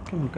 Come.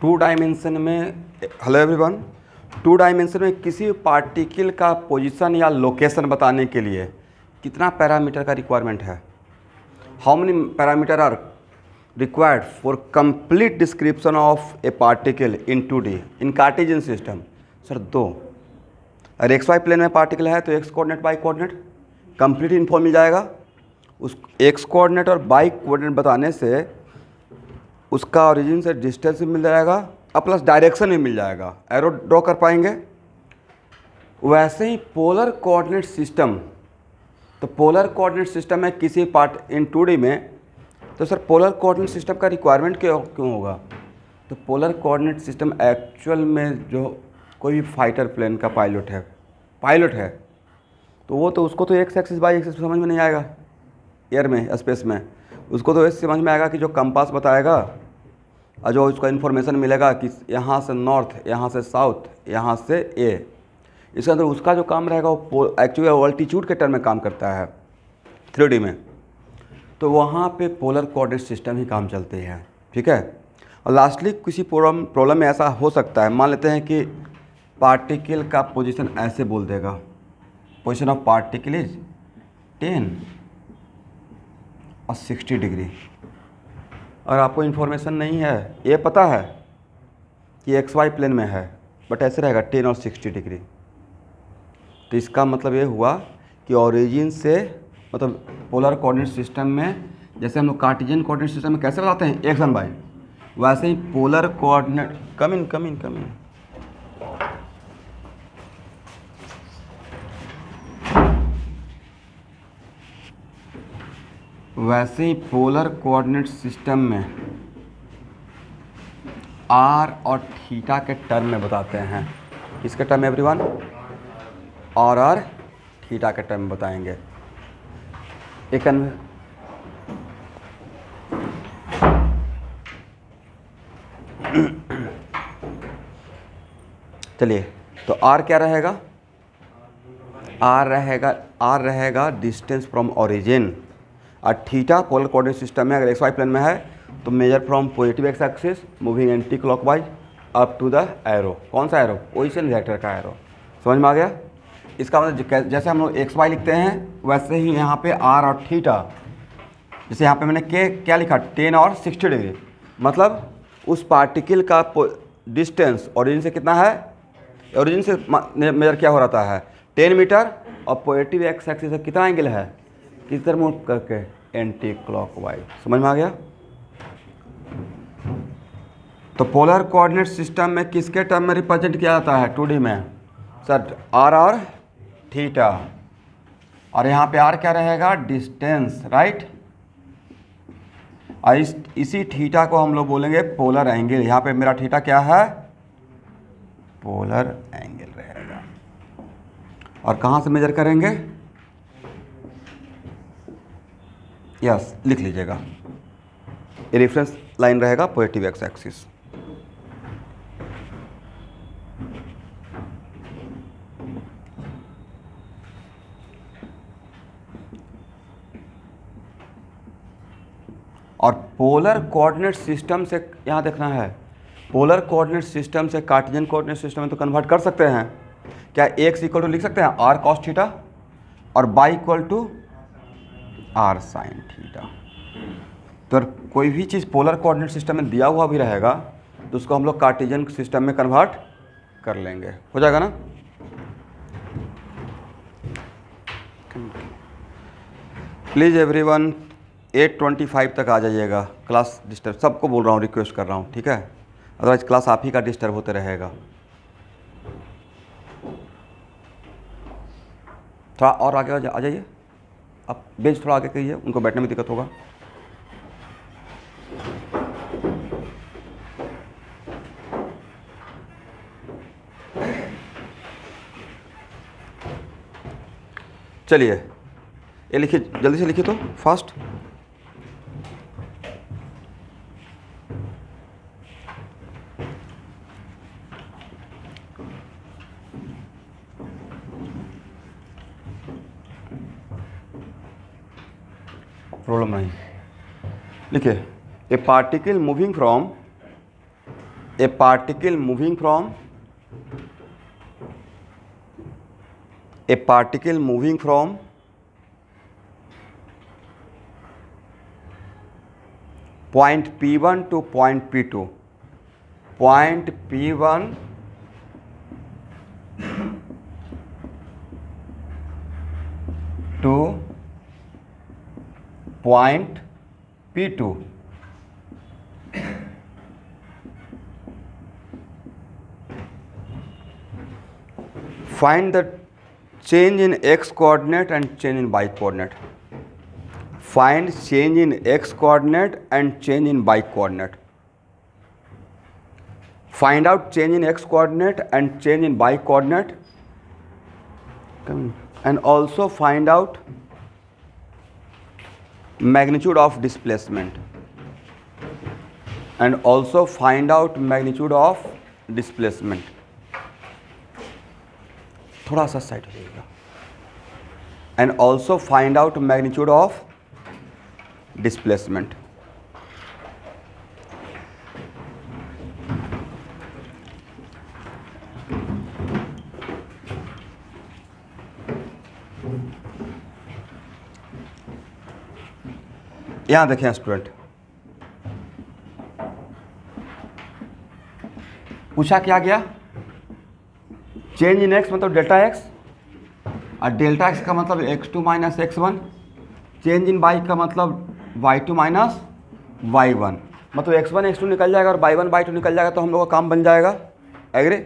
To dimension में, hello everyone, to dimension में किसी पार्टिकल का पोजीशन या लोकेशन बताने के लिए कितना पैरामीटर का रिक्वायरमेंट है? How many parameter are required for complete description of a particle in 2D in Cartesian system? Sir 2। अगर एक्स वाई प्लेन में पार्टिकल है तो X coordinate Y coordinate complete info मिल जाएगा। उस एक्स कोऑर्डिनेट और बाई कोऑर्डिनेट बताने से उसका ओरिजिन से डिस्टेंस भी मिल जाएगा और प्लस डायरेक्शन भी मिल जाएगा, एरो ड्रॉ कर पाएंगे। वैसे ही पोलर कोऑर्डिनेट सिस्टम, तो पोलर कोऑर्डिनेट सिस्टम में किसी पार्ट इन 2D में, तो सर पोलर कोऑर्डिनेट सिस्टम का रिक्वायरमेंट क्यों होगा? तो पोलर कोऑर्डिनेट सिस्टम एक्चुअल में जो कोई भी फाइटर प्लेन का पायलट है तो वो तो उसको तो एक्स एक्सिस बाई एक्सिस समझ में नहीं आएगा एयर में, स्पेस में। उसको तो ऐसे समझ में आएगा कि जो कंपास बताएगा और जो उसका इन्फॉर्मेशन मिलेगा कि यहाँ से नॉर्थ, यहाँ से साउथ, यहाँ से ए, इसके अंदर उसका जो काम रहेगा वो एक्चुअली ऑल्टीट्यूड के टर्म में काम करता है 3D में। तो वहाँ पे पोलर कोऑर्डिनेट सिस्टम ही काम चलते हैं, ठीक है। और लास्टली किसी प्रॉब्लम में ऐसा हो सकता है, मान लेते हैं कि पार्टिकल का पोजीशन ऐसे बोल देगा, पोजीशन ऑफ पार्टिकल इज 10 और 60 डिग्री, और आपको इन्फॉर्मेशन नहीं है, ये पता है कि एक्स वाई प्लेन में है, बट ऐसे रहेगा 10 और 60 डिग्री। तो इसका मतलब ये हुआ कि ओरिजिन से, मतलब पोलर कोऑर्डिनेट सिस्टम में जैसे हम लोग कार्टेशियन कोऑर्डिनेट सिस्टम में कैसे बताते हैं एक्स एंड वाई, वैसे ही पोलर कोऑर्डिनेट, कम इन वैसे ही पोलर कोऑर्डिनेट सिस्टम में आर और थीटा के टर्म में बताते हैं। किसके टर्म में एवरीवन? और थीटा के टर्म में बताएंगे। एक चलिए, तो आर क्या रहेगा? आर रहेगा डिस्टेंस फ्रॉम ओरिजिन, और थीटा पोलर कोऑर्डिनेट सिस्टम में अगर एक्स वाई प्लेन में है तो measure from positive x axis moving anti clockwise up to the arrow. कौन सा एरो? पोजीशन वेक्टर का एरो। समझ में आ गया? इसका मतलब जैसे हम लोग एक्स वाई लिखते हैं वैसे ही यहाँ पे आर और थीटा, जैसे यहाँ पे मैंने क्या लिखा 10 और 60 डिग्री, मतलब उस पार्टिकल का डिस्टेंस ओरिजिन से कितना है, ओरिजिन से मेजर क्या हो रहा है 10 मीटर, और पॉजिटिव एक्स एक्सिस से कितना एंगल है, किस तरह मूव करके, एंटी क्लॉकवाइज। समझ में आ गया? तो पोलर कोऑर्डिनेट सिस्टम में किसके टर्म में रिप्रेजेंट किया जाता है 2D में? सर आर और थीटा, और यहाँ पे आर क्या रहेगा? Distance, right. और इसी थीटा को हम लोग बोलेंगे पोलर एंगल। यहाँ पे मेरा थीटा क्या है? पोलर एंगल रहेगा। और कहाँ से मेजर करेंगे? यस, लिख लीजिएगा, ये रेफरेंस लाइन रहेगा पॉजिटिव एक्स एक्सिस। और पोलर कोऑर्डिनेट सिस्टम से यहाँ देखना है, पोलर कोऑर्डिनेट सिस्टम से कार्टेशियन कोऑर्डिनेट सिस्टम में तो कन्वर्ट कर सकते हैं। क्या एक्स इक्वल टू लिख सकते हैं आर कॉस थीटा और y equal to r sine theta? तो कोई भी चीज़ पोलर कोऑर्डिनेट सिस्टम में दिया हुआ भी रहेगा तो उसको हम लोग कार्टेशियन सिस्टम में कन्वर्ट कर लेंगे, हो जाएगा ना। प्लीज़ एवरीवन 8:25 तक आ जाइएगा। क्लास डिस्टर्ब, सबको बोल रहा हूँ, रिक्वेस्ट कर रहा हूँ, ठीक है? अदरवाइज क्लास आप ही का डिस्टर्ब होते रहेगा। थोड़ा और आगे आ जाइए, आप बेंच थोड़ा आगे करिए, उनको बैठने में दिक्कत होगा। चलिए ये लिखिए, जल्दी से लिखिए तो फास्ट। प्रॉब्लम नहीं, लिखिए ए particle moving from point P1 to point P2, point P1 to point P2, find the change in x coordinate and change in y coordinate. Find change in x coordinate and change in y coordinate. Find out change in x coordinate and change in y coordinate, and also find out magnitude of displacement. And also find out magnitude of displacement. थोड़ा सा side हो जाएगा। And also find out magnitude of displacement. यहाँ देखें student, पूछा क्या गया? Change in x मतलब डेल्टा एक्स, और डेल्टा एक्स का मतलब x2 minus x1। Change in y का मतलब y2 माइनस y1, मतलब x1 x2 निकल जाएगा और y1 y2 निकल जाएगा, तो हम लोग का काम बन जाएगा। एग्री?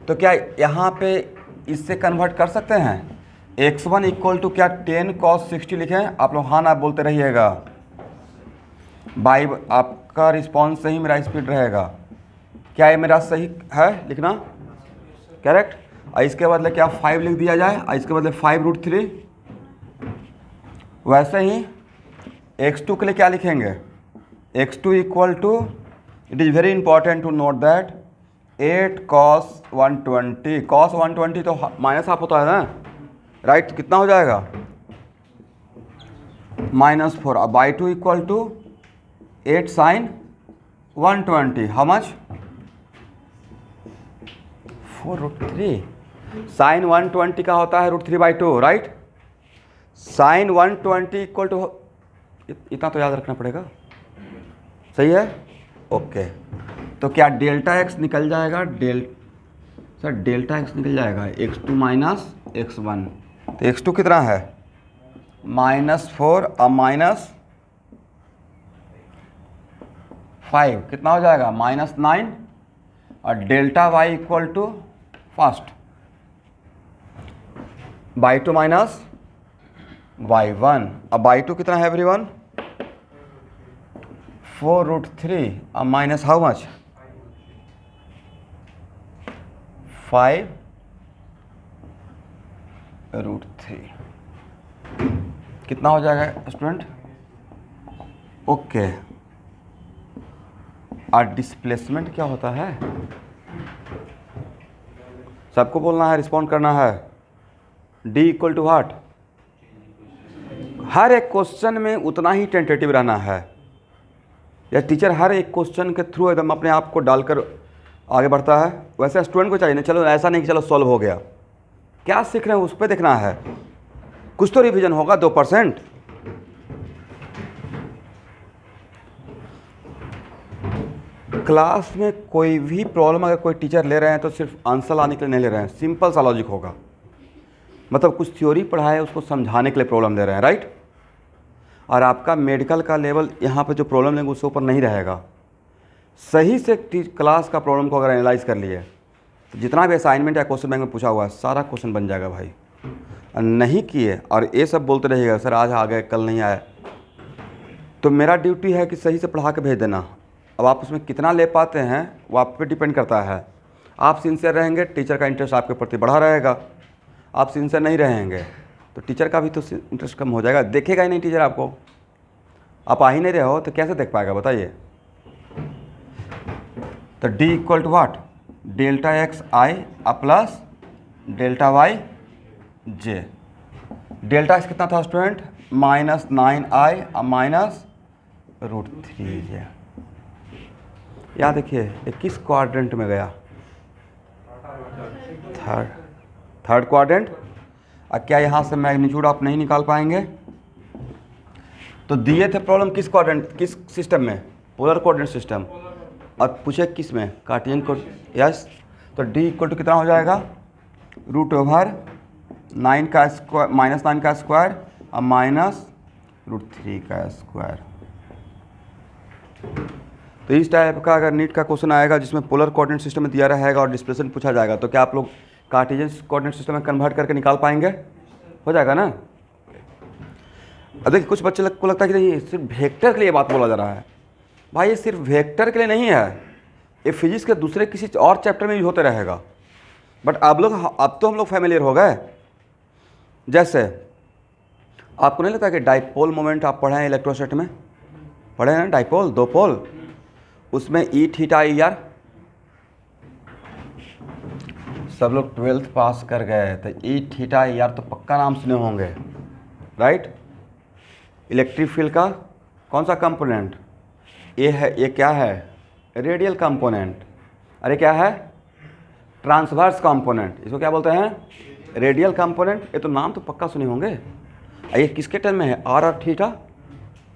तो क्या यहाँ पे इससे कन्वर्ट कर सकते हैं? x1 इक्वल टू क्या 10 cos 60 लिखें? आप लोग हाँ ना बोलते रहिएगा, आपका रिस्पॉन्स सही, मेरा स्पीड रहेगा। क्या ये मेरा सही है लिखना? करेक्ट। और इसके बदले क्या 5 लिख दिया जाए, और इसके बदले 5√3। वैसे ही x2 के लिए क्या लिखेंगे? x2 equal to, it is very important to note that 8 cos 120। cos 120 तो माइनस हाफ होता है ना, राइट? कितना हो जाएगा? -4। अब y2 equal to 8 sin 120, how much? 4√3। Sine 120 का होता है √3/2, राइट? साइन 120 इक्वल टू, इतना तो याद रखना पड़ेगा, सही है? ओके। तो क्या डेल्टा एक्स निकल जाएगा? डेल्टा एक्स निकल जाएगा x2 माइनस x1। तो x2 कितना है? -4 और -5 कितना हो जाएगा? -9। और delta y equal to first y2 minus y1। अब y2 कितना है एवरीवन? 4√3 और माइनस हाउ मच? 5√3। कितना हो जाएगा स्टूडेंट? ओके। और डिस्प्लेसमेंट क्या होता है? सबको बोलना है, रिस्पॉन्ड करना है। D equal to what? हर एक क्वेश्चन में उतना ही टेंटेटिव रहना है, या टीचर हर एक क्वेश्चन के थ्रू एकदम अपने आप को डालकर आगे बढ़ता है, वैसे स्टूडेंट को चाहिए ना। चलो ऐसा नहीं कि चलो सॉल्व हो गया, क्या सीख रहे हैं उस पर देखना है। कुछ तो रिवीजन होगा 2%। क्लास में कोई भी प्रॉब्लम अगर कोई टीचर ले रहे हैं तो सिर्फ आंसर लाने के लिए नहीं ले रहे हैं, सिंपल सा लॉजिक होगा। मतलब कुछ थ्योरी पढ़ाए उसको समझाने के लिए प्रॉब्लम दे रहे हैं, राइट? और आपका मेडिकल का लेवल यहाँ पे जो प्रॉब्लम लेंगे उसके ऊपर नहीं रहेगा। सही से क्लास का प्रॉब्लम को अगर एनालाइज कर लिए तो जितना भी असाइनमेंट या क्वेश्चन बैंक में पूछा हुआ है सारा क्वेश्चन बन जाएगा भाई। और नहीं किए और ये सब बोलते रहिएगा सर आज आ गए कल नहीं आए, तो मेरा ड्यूटी है कि सही से पढ़ा के भेज देना। अब आप उसमें कितना ले पाते हैं वो आप पे डिपेंड करता है। आप सिंसियर रहेंगे टीचर का इंटरेस्ट आपके प्रति बढ़ा रहेगा, आप सिंसियर नहीं रहेंगे तो टीचर का भी तो इंटरेस्ट कम हो जाएगा, देखेगा ही नहीं टीचर आपको। आप आ ही नहीं रहे हो तो कैसे देख पाएगा बताइए। तो D equal to what, delta x i plus delta y j. Delta x कितना था स्टूडेंट, -9i माइनस √3j। यहाँ देखिए ये किस क्वाड्रेंट में गया, थर्ड क्वाड्रेंट। और क्या यहाँ से मैग्नीट्यूड आप नहीं निकाल पाएंगे। तो दिए थे प्रॉब्लम किस क्वाड्रेंट, किस सिस्टम में, पोलर कोऑर्डिनेट सिस्टम, और पूछे किस में, कार्टेशियन को। यस, तो D इक्वल टू कितना हो जाएगा, √9 का स्क्वायर -9 का स्क्वायर और -√3 का स्क्वायर। तो इस टाइप का अगर नीट का क्वेश्चन आएगा जिसमें पोलर कोऑर्डिनेट सिस्टम में दिया रहेगा और डिस्प्लेसमेंट पूछा जाएगा तो क्या आप लोग कार्टेशियन कोऑर्डिनेट सिस्टम में कन्वर्ट करके निकाल पाएंगे, हो जाएगा ना। अब देखिए कुछ बच्चे को लगता है कि नहीं सिर्फ वेक्टर के लिए बात बोला जा रहा है। भाई ये सिर्फ वेक्टर के लिए नहीं है, ये फिजिक्स के दूसरे किसी और चैप्टर में भी होते रहेगा। बट अब तो हम लोग फैमिलियर हो गए। जैसे आपको नहीं लगता कि डाइपोल मोमेंट आप पढ़े हैं इलेक्ट्रोस्टैटिक में, पढ़े हैं ना, डाइपोल दो पोल, उसमें E थीटा ई आर, सब लोग 12th पास कर गए तो E थीटा ई आर तो पक्का नाम सुने होंगे, राइट। इलेक्ट्रिक फील्ड का कौन सा कंपोनेंट, ये है, ये क्या है, रेडियल कंपोनेंट। अरे क्या है, ट्रांसवर्स कंपोनेंट, इसको क्या बोलते हैं, रेडियल कंपोनेंट। ये तो नाम तो पक्का सुने होंगे। ये किसके टर्म में है, आर और थीटा,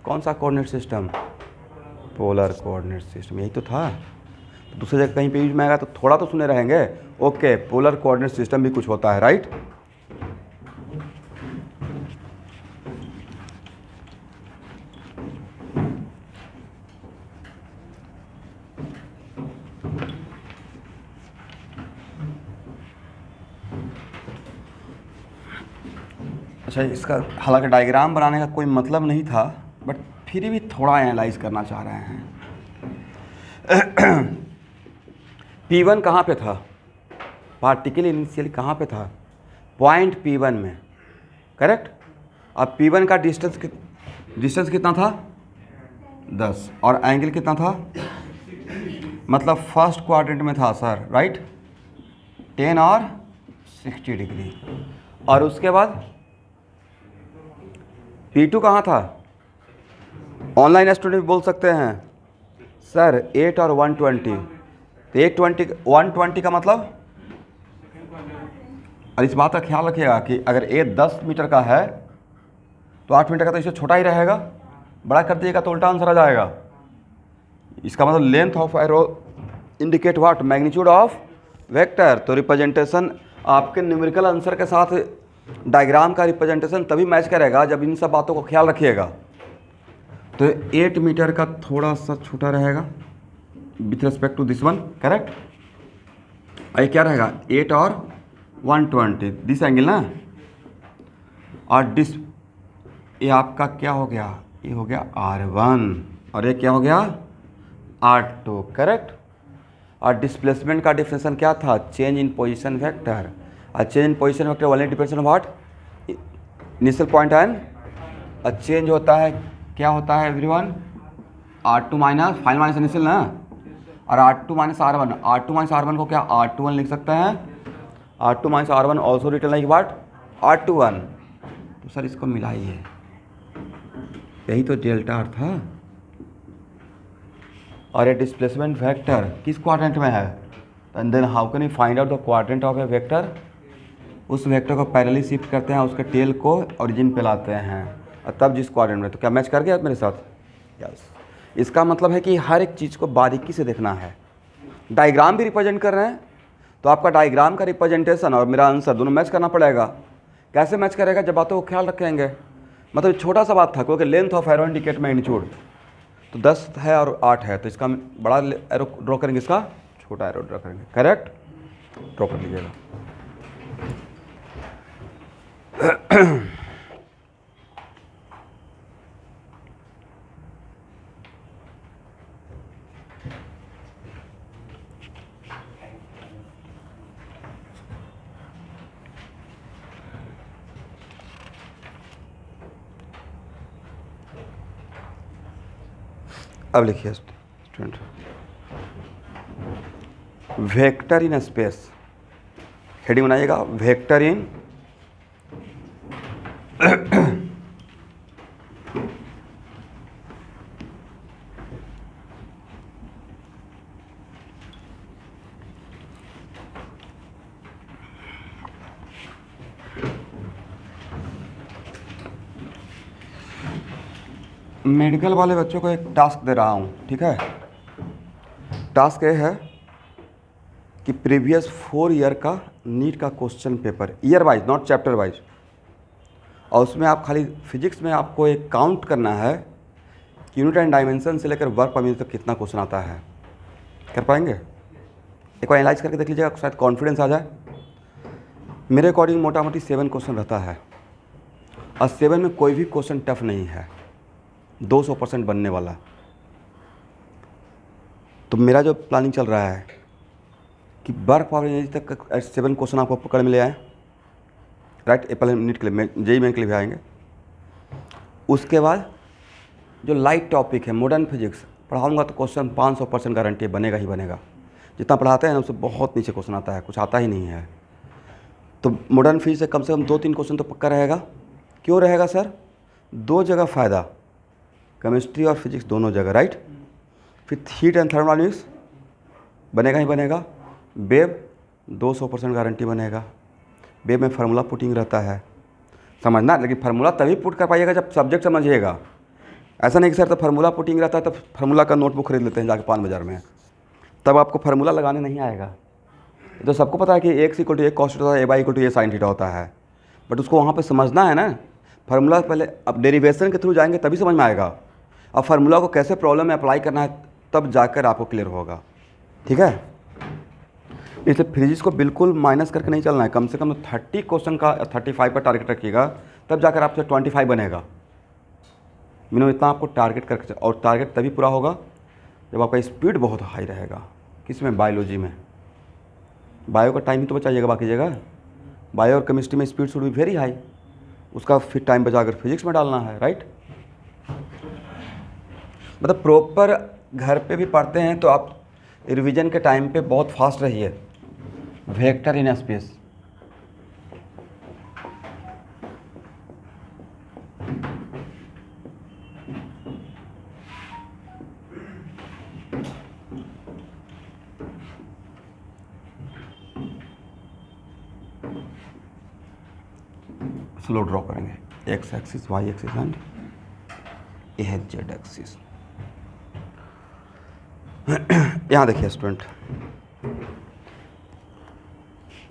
कौन सा coordinate system, polar coordinate system, यही तो था। तो दूसरी जगह कहीं पे यूज में आएगा तो थोड़ा तो सुने रहेंगे। ओके, पोलर कोऑर्डिनेट सिस्टम भी कुछ होता है, राइट। अच्छा, इसका हालांकि डायग्राम बनाने का कोई मतलब नहीं था बट फिर भी थोड़ा एनालाइज करना चाह रहे हैं। P1 कहाँ पे था, पार्टिकल इनिशियली कहाँ पे था, पॉइंट P1 में, करेक्ट। अब P1 का डिस्टेंस कितना था, 10, और एंगल कितना था, मतलब फर्स्ट क्वाड्रेंट में था सर, राइट, 10 और 60 डिग्री। और उसके बाद P2 कहाँ था, ऑनलाइन स्टूडेंट बोल सकते हैं सर 8 और 120, तो 120 का मतलब, और इस बात का ख्याल रखिएगा कि अगर A 10 मीटर का है तो 8 मीटर का तो इससे छोटा ही रहेगा, बड़ा कर दिएगा तो उल्टा आंसर आ जाएगा। इसका मतलब length of arrow indicate what, magnitude of vector. तो रिप्रेजेंटेशन आपके न्यूमेरिकल आंसर के साथ डायग्राम का रिप्रेजेंटेशन तभी मैच करेगा जब इन सब बातों को ख्याल रखिएगा। तो 8 मीटर का थोड़ा सा छोटा रहेगा with respect to this one, correct. ये क्या रहेगा, 8 और 120 दिस एंगल ना, और ये आपका क्या हो गया, ये हो गया R1 और ये क्या हो गया R2, करेक्ट। और डिस्प्लेसमेंट का डिफिनेशन क्या था, चेंज इन पोजीशन वेक्टर। और change in position vector only depends on what, initial point and change होता है, क्या होता है everyone, R2 minus final minus initial ना, और R2 minus R1, R2 minus R1 को क्या R21 लिख सकते हैं, R2 minus R1 also written like what R21। तो सर इसको मिलाइए, यही तो डेल्टा आर था। और ये डिस्प्लेसमेंट वेक्टर किस क्वाड्रेंट में है, and then how can you find out the quadrant of a vector. उस वेक्टर को पैरेलली शिफ्ट करते हैं, उसके टेल को ओरिजिन पे लाते हैं और तब जिस क्वाड्रेंट में। तो क्या मैच कर गया मेरे साथ, यस। इसका मतलब है कि हर एक चीज़ को बारीकी से देखना है। डायग्राम भी रिप्रेजेंट कर रहे हैं तो आपका डायग्राम का रिप्रेजेंटेशन और मेरा आंसर दोनों मैच करना पड़ेगा। कैसे मैच करेगा, जब बातों को ख्याल रखेंगे। मतलब छोटा सा बात था क्योंकि length of arrow indicate magnitude, तो 10 है और 8 है, तो इसका बड़ा एरो ड्रॉ करेंगे, इसका छोटा एरो ड्रॉ करेंगे। करेक्ट, ड्रॉ कर लीजिएगा। अब लिखिए student, vector in space, heading बनाइएगा वेक्टर इन मेडिकल वाले बच्चों को एक टास्क दे रहा हूँ, ठीक है। टास्क ये है कि प्रीवियस 4 ईयर का नीट का question paper, year wise not chapter wise, और उसमें आप खाली फिजिक्स में आपको एक काउंट करना है कि यूनिट एंड डायमेंशन से लेकर वर्क पर मिनट तक कितना क्वेश्चन आता है। कर पाएंगे? एक बार एनालाइज करके देख लीजिएगा, शायद कॉन्फिडेंस आ जाए। मेरे अकॉर्डिंग मोटा मोटी 7 क्वेश्चन रहता है, और 7 में कोई भी क्वेश्चन टफ नहीं है, 200% बनने वाला। तो मेरा जो प्लानिंग चल रहा है कि वर्क फॉर एनर्जी तक 7 क्वेश्चन आपको पकड़ में ले आए, राइट। एप्पल नीट के लिए, जेई मेन के लिए भी आएंगे। उसके बाद जो लाइट टॉपिक है मॉडर्न फिजिक्स पढ़ाऊंगा, तो क्वेश्चन 500% गारंटी बनेगा ही बनेगा। जितना पढ़ाते हैं ना उससे बहुत नीचे क्वेश्चन आता है, कुछ आता ही नहीं है। तो मॉडर्न फिजिक्स से कम 2-3 क्वेश्चन तो पक्का रहेगा। क्यों रहेगा सर? 2 जगह फ़ायदा, केमिस्ट्री और फिजिक्स दोनों जगह, राइट। फिर हीट एंड थर्मोडायनेमिक्स बनेगा ही बनेगा। वेब 200% गारंटी बनेगा। वेब में फार्मूला पुटिंग रहता है, समझना। लेकिन फार्मूला तभी पुट कर पाइएगा जब सब्जेक्ट समझिएगा। ऐसा नहीं कि सर तो फार्मूला पुटिंग रहता है तो फार्मूला का नोटबुक खरीद लेते हैं जाके पान बाज़ार में, तब आपको फार्मूला लगाने नहीं आएगा। तो सबको पता है कि x = a cos theta, a = a sin theta होता है, बट उसको वहाँ पे समझना है ना। फार्मूला पहले अब डेरिवेशन के थ्रू जाएंगे तभी समझ में आएगा। अब फार्मूला को कैसे प्रॉब्लम में अप्लाई करना है तब जाकर आपको क्लियर होगा, ठीक है। इसलिए फिजिक्स को बिल्कुल माइनस करके नहीं चलना है। कम से कम 30 क्वेश्चन का 35 पर टारगेट रखिएगा, तब जाकर आपसे 25 बनेगा। मिनिमम इतना आपको टारगेट करके, और टारगेट तभी पूरा होगा जब आपका स्पीड बहुत हाई रहेगा। किस में? बायोलॉजी में। बायो का टाइम ही तो बचाइएगा बाकी जगह। बायो और केमिस्ट्री में speed should be very high, उसका फिर टाइम बचाकर फिजिक्स में डालना है, राइट। मतलब प्रॉपर घर पे भी पढ़ते हैं तो आप रिवीजन के टाइम पे बहुत फास्ट रहिए। वेक्टर इन स्पेस, स्लो ड्रॉ करेंगे। X axis, Y axis and ये है जेड एक्सिस। यहाँ देखिए स्टूडेंट,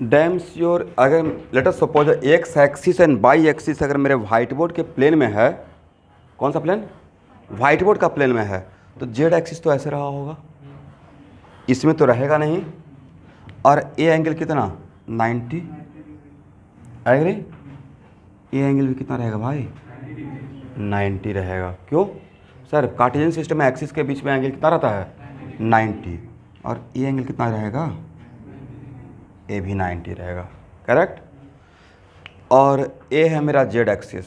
डैम्स योर, अगर let us suppose X axis and Y axis अगर मेरे व्हाइट बोर्ड के प्लेन में है, कौन सा प्लेन? व्हाइट बोर्ड का प्लेन में है, तो जेड एक्सिस तो ऐसे रहा होगा, इसमें तो रहेगा नहीं। और ए एंगल कितना? 90। एग्री? ए एंगल भी कितना रहेगा भाई? 90 रहेगा। क्यों सर? कार्टेशियन सिस्टम में एक्सिस के बीच में एंगल कितना रहता है? 90। और ए एंगल कितना रहेगा? ए भी 90 रहेगा, करेक्ट। और ए है मेरा जेड एक्सिस।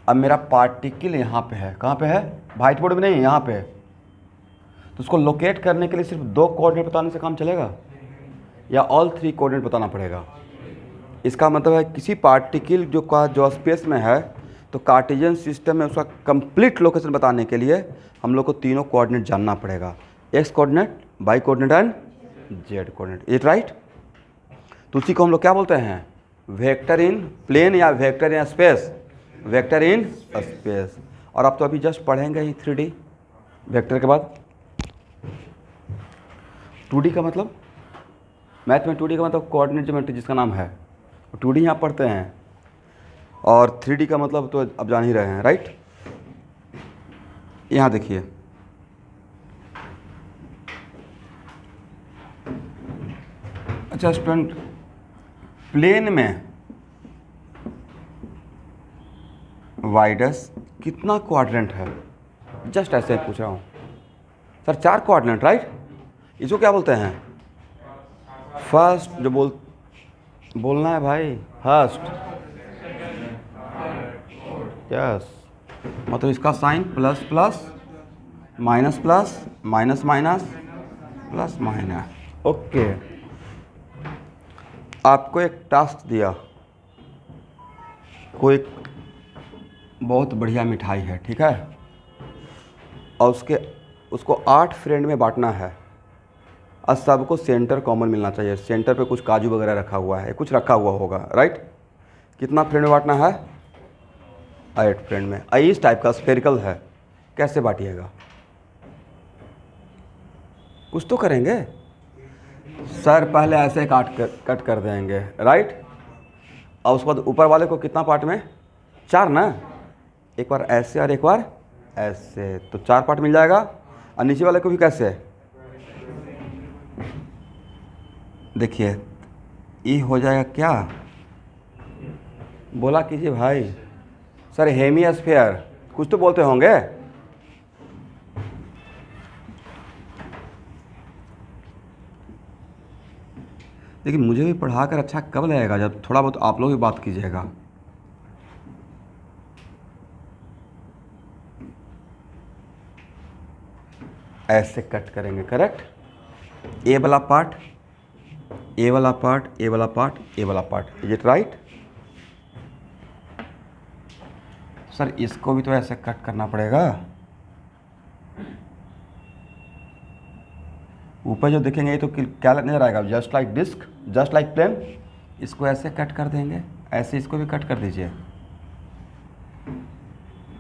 अब मेरा पार्टिकल यहाँ पे है, कहाँ पे है? व्हाइट बोर्ड में नहीं, यहाँ पे। तो उसको लोकेट करने के लिए सिर्फ 2 कोऑर्डिनेट बताने से काम चलेगा या ऑल 3 कोऑर्डिनेट बताना पड़ेगा? इसका मतलब है किसी पार्टिकल जो स्पेस में है, तो कार्टेशियन सिस्टम में उसका कंप्लीट लोकेशन बताने के लिए हम लोग को तीनों कोऑर्डिनेट जानना पड़ेगा, x coordinate, y coordinate and z coordinate. Is right? तो उसी को हम लोग क्या बोलते हैं? वेक्टर इन प्लेन या vector in space. Vector in space. और आप तो अभी जस्ट पढ़ेंगे ही 3D वेक्टर के बाद। 2D का मतलब, मैथ में 2D का मतलब कोऑर्डिनेट ज्योमेट्री जिसका नाम है, 2D यहाँ पढ़ते हैं। और 3D का मतलब तो अब जान ही रहे हैं, राइट। यहाँ देखिए, अच्छा स्टूडेंट, प्लेन में वाइडस कितना क्वाड्रेंट है, जस्ट ऐसे ही पूछ रहा हूँ सर। 4 quadrant, right. इसको क्या बोलते हैं? फर्स्ट जो बोलना है भाई, फर्स्ट, यस। मतलब इसका sine plus plus minus plus minus minus plus minus. Okay, आपको एक टास्क दिया, कोई बहुत बढ़िया मिठाई है, ठीक है, और उसको 8 फ्रेंड में बांटना है और सबको सेंटर कॉमन मिलना चाहिए। सेंटर पे कुछ काजू वगैरह रखा हुआ है, कुछ रखा हुआ होगा, राइट। कितना फ्रेंड में बांटना है? 8 फ्रेंड में। इस टाइप का स्फेरिकल है, कैसे बांटिएगा? कुछ तो करेंगे सर। पहले ऐसे कट कर देंगे, राइट। और उसके बाद ऊपर वाले को कितना पार्ट में? 4 ना। एक बार ऐसे और एक बार ऐसे, तो 4 पार्ट मिल जाएगा। और नीचे वाले को भी कैसे? देखिए, ये हो जाएगा क्या? बोला कीजिए भाई। सर हेमिस्फीयर कुछ तो बोलते होंगे। लेकिन मुझे भी पढ़ाकर अच्छा कब लगेगा, जब थोड़ा बहुत आप लोग भी बात कीजिएगा। ऐसे कट करेंगे, करेक्ट। ए वाला पार्ट, ए वाला पार्ट, ए वाला पार्ट, ए वाला part, is it right? Sir इसको भी तो ऐसे कट करना पड़ेगा। ऊपर जो देखेंगे ये तो क्या नजर आएगा? Just like disc, just like plane. इसको ऐसे कट कर देंगे, ऐसे इसको भी कट कर दीजिए।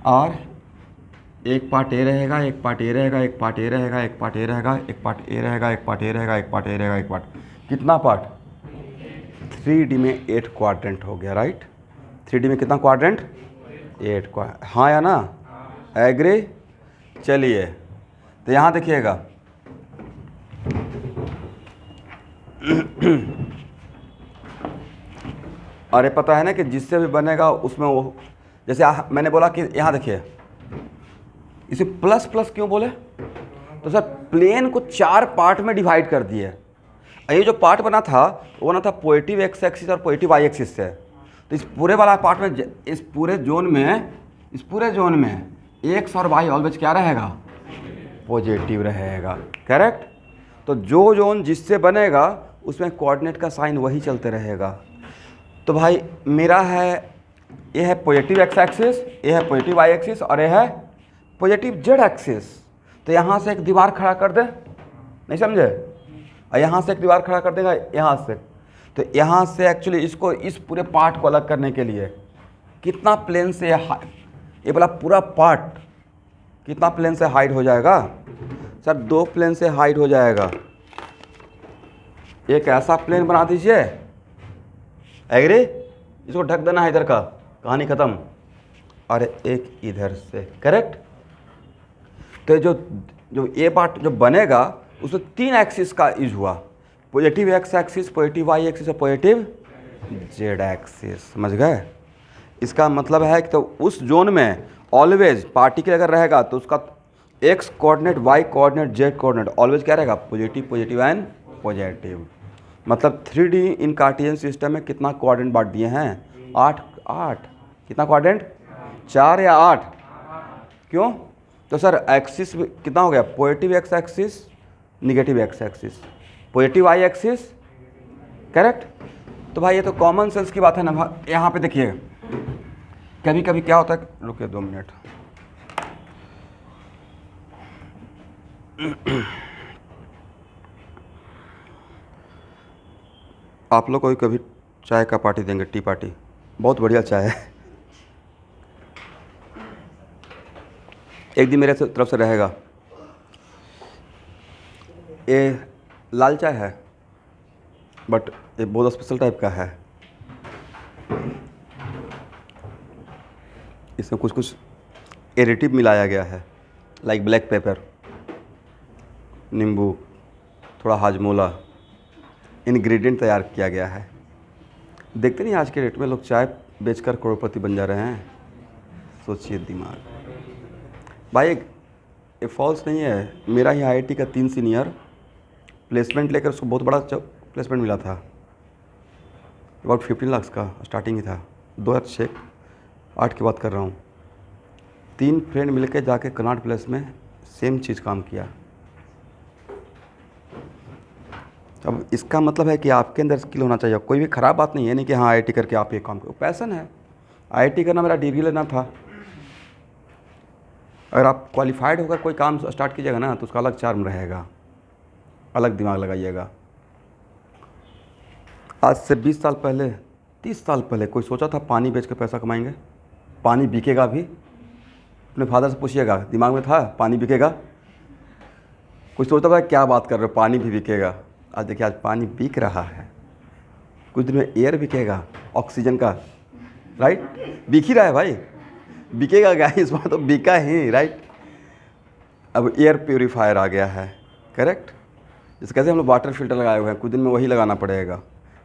और एक पार्ट ए रहेगा, एक पार्ट ए रहेगा, एक पार्ट ए रहेगा, एक पार्ट ए रहेगा, एक पार्ट ए रहेगा, एक पार्ट ए रहेगा, एक पार्ट ए रहेगा, एक पार्ट। कितना पार्ट? 3D में 8 क्वाड्रेंट हो गया, राइट। 3D में कितना क्वाड्रेंट? 8 क्वाड्रेंट, हाँ या ना? एग्री? चलिए, तो यहाँ देखिएगा अरे पता है ना कि जिससे भी बनेगा उसमें वो, जैसे मैंने बोला कि यहाँ देखिए, इसे प्लस प्लस क्यों बोले? तो सर प्लेन को 4 पार्ट में डिवाइड कर दिए। ये जो पार्ट बना था वो बना था पॉजिटिव एक्स एक्सिस और पॉजिटिव वाई एक्सिस से। तो इस पूरे वाला पार्ट में, इस पूरे जोन में एक्स और वाई ऑलवेज क्या रहेगा? पॉजिटिव रहेगा, करेक्ट। तो जो जोन जिससे बनेगा उसमें कोऑर्डिनेट का साइन वही चलते रहेगा। तो भाई मेरा है, ये है पॉजिटिव एक्स एक्सिस, ये है पॉजिटिव वाई एक्सिस और ये है पॉजिटिव जेड एक्सिस। तो यहाँ से एक दीवार खड़ा कर दे, नहीं समझे? और यहाँ से एक दीवार खड़ा कर देगा यहाँ से। तो यहाँ से एक्चुअली इसको, इस पूरे पार्ट को अलग करने के लिए कितना प्लेन से ये वाला पूरा पार्ट कितना प्लेन से हाइड हो जाएगा? सर 2 प्लेन से हाइड हो जाएगा। एक ऐसा प्लेन बना दीजिए, एग्री? इसको ढक देना है इधर का, कहानी खत्म। और एक इधर से, करेक्ट। तो जो ये पार्ट जो बनेगा उसमें 3 एक्सिस का यूज हुआ, positive x axis, positive Y axis और पॉजिटिव जेड एक्सिस। समझ गए? इसका मतलब है कि तो उस जोन में ऑलवेज पार्टिकल अगर रहेगा तो उसका x coordinate, y coordinate, z coordinate always क्या रहेगा? Positive positive and positive. मतलब 3D इन कार्टेशियन सिस्टम में कितना कोऑर्डिनेट बांट दिए हैं? 8। कितना कोऑर्डिनेट? 4 या 8? क्यों? तो सर एक्सिस कितना हो गया? Positive x axis, negative x axis, positive Y axis, correct. तो भाई ये तो कॉमन सेंस की बात है ना। यहाँ पे देखिए, कभी कभी क्या होता है, रुकिए 2 मिनट। आप लोग को कभी चाय का पार्टी देंगे, टी पार्टी, बहुत बढ़िया चाय है। एक दिन मेरे तरफ से रहेगा। ये लाल चाय है बट ये बहुत स्पेशल टाइप का है। इसमें कुछ कुछ एडिटिव मिलाया गया है, लाइक ब्लैक पेपर, नींबू, थोड़ा हाजमोला, इंग्रेडिएंट तैयार किया गया है। देखते नहीं आज के डेट में लोग चाय बेचकर करोड़पति बन जा रहे हैं। सोचिए दिमाग भाई। ये फॉल्स नहीं है, मेरा ही आईआईटी का 3 सीनियर प्लेसमेंट लेकर उसको बहुत बड़ा प्लेसमेंट मिला था, अबाउट 15 लाख का स्टार्टिंग ही था। 2006-8 की बात कर रहा हूँ। 3 फ्रेंड मिलकर जाके कनॉट प्लेस में सेम चीज़ काम किया। अब इसका मतलब है कि आपके अंदर स्किल होना चाहिए। कोई भी ख़राब बात नहीं है, नहीं कि हाँ आईआईटी करके आप ये काम करो, पैसन है। आईआईटी करना मेरा डिग्री लेना था। अगर आप क्वालिफाइड होकर कोई काम स्टार्ट कीजिएगा ना तो उसका अलग चार्म रहेगा, अलग दिमाग लगाइएगा। आज से 20 साल पहले, 30 साल पहले कोई सोचा था पानी बेच कर पैसा कमाएंगे? पानी बिकेगा भी? अपने फादर से पूछिएगा, दिमाग में था पानी बिकेगा? कुछ सोचता था क्या बात कर रहे हो, पानी भी बिकेगा? आज देखिए, आज पानी बिक रहा है। कुछ दिन में एयर बिकेगा, ऑक्सीजन का, राइट? बिक ही रहा है भाई, बिकेगा क्या इस बार तो बिका ही, राइट? अब एयर प्योरीफायर आ गया है, करेक्ट? जैसे कैसे हम लोग वाटर फिल्टर लगाए हुए हैं, कुछ दिन में वही लगाना पड़ेगा।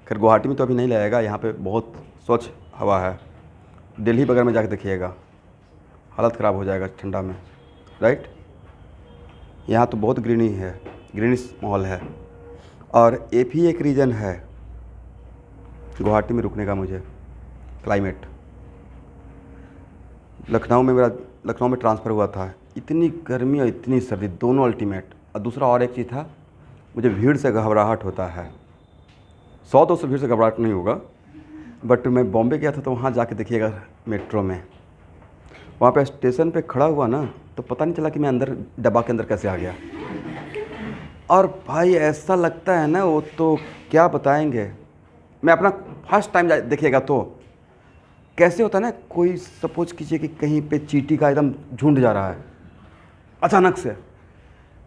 खैर गुवाहाटी में तो अभी नहीं लगेगा, यहाँ पे बहुत स्वच्छ हवा है। दिल्ली वगैरह में जाकर देखिएगा, हालत ख़राब हो जाएगा ठंडा में, राइट? यहाँ तो बहुत ग्रीनी है, ग्रीनिश माहौल है। और ये भी एक रीज़न है गुवाहाटी में रुकने का मुझे, क्लाइमेट। लखनऊ में ट्रांसफ़र हुआ था, इतनी गर्मी और इतनी सर्दी, दोनों अल्टीमेट। और दूसरा और एक चीज़ था, मुझे भीड़ से घबराहट होता है। 100-200 भीड़ से घबराहट नहीं होगा, बट मैं बॉम्बे गया था तो वहाँ जाके देखिएगा मेट्रो में, वहाँ पे स्टेशन पे खड़ा हुआ ना तो पता नहीं चला कि मैं अंदर डब्बा के अंदर कैसे आ गया। और भाई ऐसा लगता है ना, वो तो क्या बताएंगे। मैं अपना फर्स्ट टाइम देखिएगा तो कैसे होता है ना, कोई सपोज कीजिए कि कहीं पे चींटी का एकदम झुंड जा रहा है, अचानक से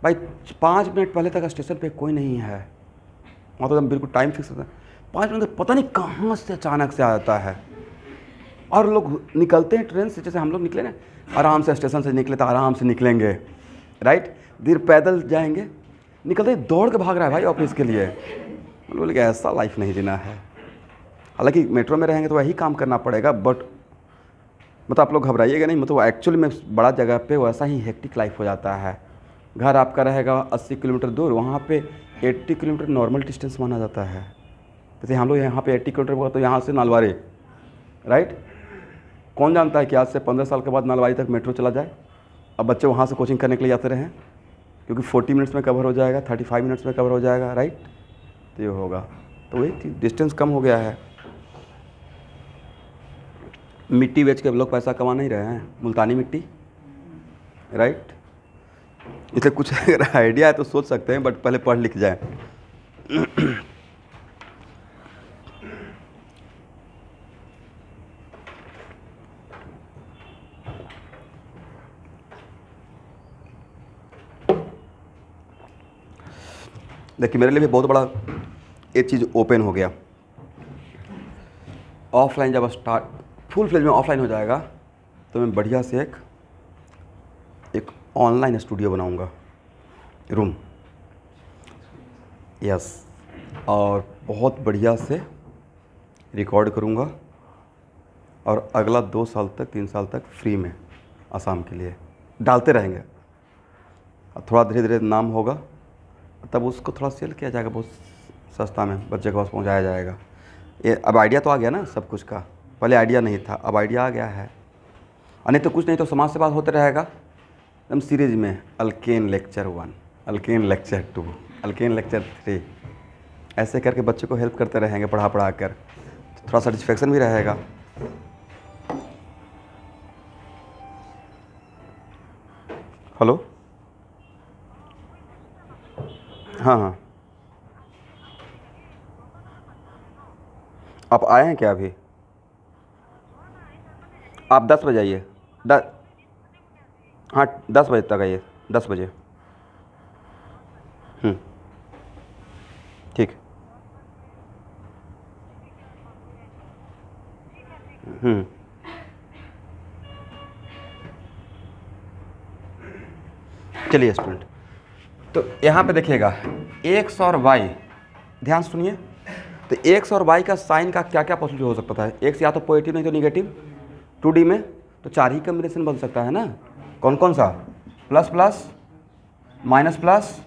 भाई 5 मिनट पहले तक स्टेशन पे कोई नहीं है, वहाँ तो एकदम बिल्कुल टाइम फिक्स होता है। 5 मिनट तक पता नहीं कहाँ से अचानक से आ जाता है। और लोग निकलते हैं ट्रेन से, जैसे हम लोग निकले ना, आराम से स्टेशन से निकले तो आराम से निकलेंगे, राइट? देर पैदल जाएंगे, निकलते ही दौड़ के भाग रहा है भाई ऑफिस के लिए। बोले कि ऐसा लाइफ नहीं जीना है। हालांकि मेट्रो में रहेंगे तो वही काम करना पड़ेगा, बट मतलब आप लोग घबराइएगा नहीं, मतलब एक्चुअली में बड़ा जगह पे वैसा ही हेक्टिक लाइफ हो जाता है। घर आपका रहेगा 80 किलोमीटर दूर, वहाँ पे 80 किलोमीटर नॉर्मल डिस्टेंस माना जाता है। जैसे हम लोग यहाँ पे 80 किलोमीटर हुआ तो यहाँ से नलवारी, राइट? कौन जानता है कि आज से 15 साल के बाद नलवारी तक मेट्रो चला जाए। अब बच्चे वहाँ से कोचिंग करने के लिए जाते रहें, क्योंकि 40 मिनट्स में कवर हो जाएगा, 35 मिनट्स में कवर हो जाएगा, राइट? तो ये होगा, तो वही डिस्टेंस कम हो गया है। मिट्टी बेच के लोग पैसा कमा नहीं रहे हैं, मुल्तानी मिट्टी, राइट? इसलिए कुछ अगर आइडिया है तो सोच सकते हैं, बट पहले पढ़ लिख जाए। देखिए मेरे लिए भी बहुत बड़ा एक चीज़ ओपन हो गया। ऑफलाइन जब स्टार्ट फुल फ्लेज में ऑफलाइन हो जाएगा तो मैं बढ़िया से एक ऑनलाइन स्टूडियो बनाऊंगा, रूम, यस, और बहुत बढ़िया से रिकॉर्ड करूंगा, और अगला 2 साल तक 3 साल तक फ्री में आसाम के लिए डालते रहेंगे। थोड़ा धीरे धीरे नाम होगा, तब उसको थोड़ा सेल किया जाएगा, बहुत सस्ता में बच्चे के पास पहुंचाया जाएगा। ये अब आइडिया तो आ गया ना सब कुछ का, पहले आइडिया नहीं था, अब आइडिया आ गया है। और नहीं तो कुछ नहीं तो समाज से बात होते रहेगा एकदम सीरीज में, alkane lecture 1, alkane lecture 2, alkane lecture 3, ऐसे करके बच्चे को हेल्प करते रहेंगे पढ़ा कर, तो थोड़ा सेटिस्फेक्शन भी रहेगा। हेलो, हाँ हाँ, आप आए हैं क्या अभी? आप 10 बजे आइए, हाँ 10 बजे तक आइए, 10 बजे। ठीक। हम्म चलिए स्टूडेंट, तो यहाँ पे देखिएगा एक्स और वाई, ध्यान सुनिए। तो एक्स और वाई का साइन का क्या क्या पॉसिबिलिटी हो सकता है? एक्स या तो पॉजिटिव नहीं तो निगेटिव। 2D में तो 4 ही कम्बिनेशन बन सकता है ना। कौन कौन सा? Plus plus, minus plus,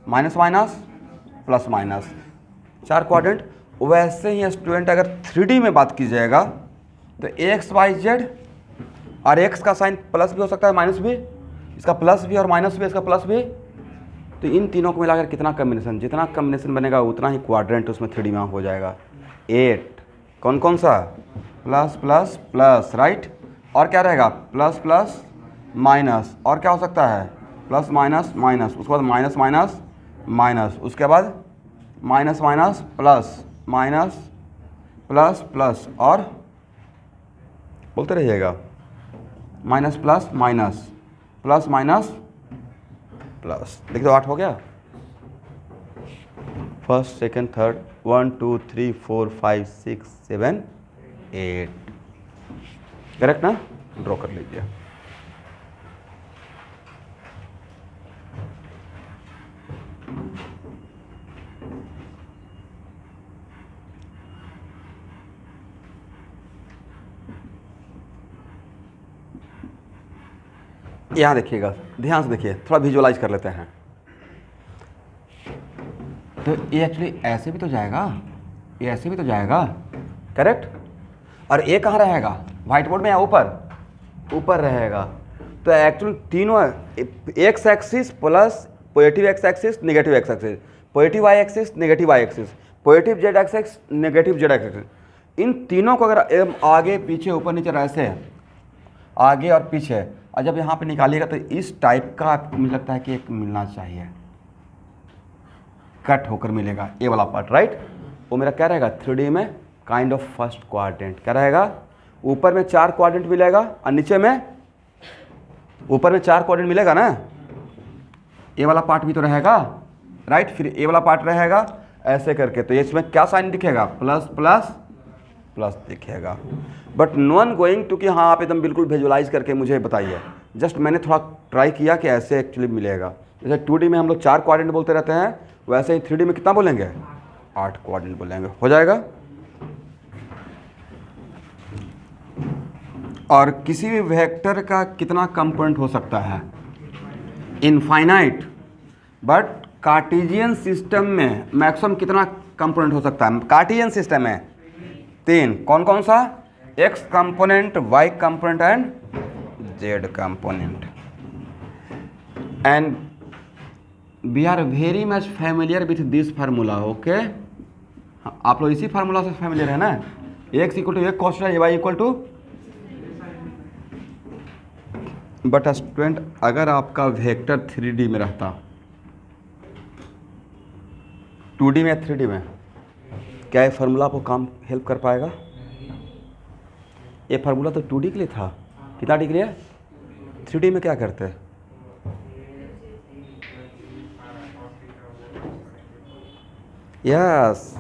minus minus, plus minus, 4 quadrant. वैसे ही स्टूडेंट अगर 3D में बात की जाएगा तो एक्स वाई जेड, और एक्स का साइन प्लस भी हो सकता है माइनस भी, इसका प्लस भी और माइनस भी, इसका प्लस भी। तो इन तीनों को मिलाकर कितना कम्बिनेशन, जितना कम्बिनेशन बनेगा उतना ही क्वाड्रेंट उसमें 3D में हो जाएगा। 8 कौन कौन सा? Plus plus plus, right. और क्या रहेगा? प्लस प्लस माइनस, और क्या हो सकता है? प्लस माइनस माइनस, उसके बाद माइनस माइनस माइनस, उसके बाद minus minus plus, minus plus plus, और बोलते रहिएगा minus plus minus, plus minus plus. देख दो 8 हो गया। फर्स्ट सेकंड थर्ड, 1 2 3 4 5 6 7 8, करेक्ट ना? ड्रॉ कर लीजिए। यहाँ देखिएगा, ध्यान से देखिए, थोड़ा विजुअलाइज कर लेते हैं। तो ये एक्चुअली ऐसे भी तो जाएगा, ये ऐसे भी तो जाएगा, करेक्ट। और ये कहाँ रहेगा? व्हाइट बोर्ड में या ऊपर? ऊपर रहेगा। तो एक्चुअली तीनों X axis plus positive x axis, negative X axis, positive Y axis, negative Y axis, positive Z axis, negative Z axis, इन तीनों को अगर आगे पीछे ऊपर नीचे ऐसे आगे और पीछे, और जब यहाँ पे निकालिएगा तो इस टाइप का मुझे लगता है कि एक मिलना चाहिए, कट होकर मिलेगा ये वाला पार्ट, राइट। वो मेरा क्या रहेगा? 3D में काइंड ऑफ फर्स्ट क्वाड्रेंट। क्या रहेगा? ऊपर में 4 क्वाड्रेंट मिलेगा और नीचे में, ऊपर में 4 क्वाड्रेंट मिलेगा ना, ये वाला पार्ट भी तो रहेगा, राइट। फिर ये वाला पार्ट रहेगा ऐसे करके, तो इसमें क्या साइन दिखेगा? प्लस प्लस प्लस दिखेगा। बट नॉन गोइंग टू कि हाँ आप एकदम बिल्कुल विजुअलाइज करके मुझे बताइए। जस्ट मैंने थोड़ा ट्राई किया कि ऐसे एक्चुअली मिलेगा। जैसे 2D में हम लोग 4 क्वाड्रेंट बोलते रहते हैं, वैसे ही 3D में कितना बोलेंगे? 8 क्वाड्रेंट बोलेंगे, हो जाएगा। और किसी भी वेक्टर का कितना कंपोनेंट हो सकता है? इनफाइनाइट। बट कार्टेशियन सिस्टम में मैक्सिमम कितना कंपोनेंट हो सकता है? कार्टेशियन सिस्टम में 3। कौन कौन सा? X component, y component and z component. And we are very much familiar with this formula, okay. आप लोग इसी फार्मूला से फैमिलियर है ना? एक्स इक्वल टू एक cos y equal to. But student अगर आपका वेक्टर 3D में रहता, 2D में या 3D में, क्या ये फार्मूला आपको काम हेल्प कर पाएगा? ये फार्मूला तो 2D के लिए था, कितना डिग्री है? 3D में क्या करते हैं? यस,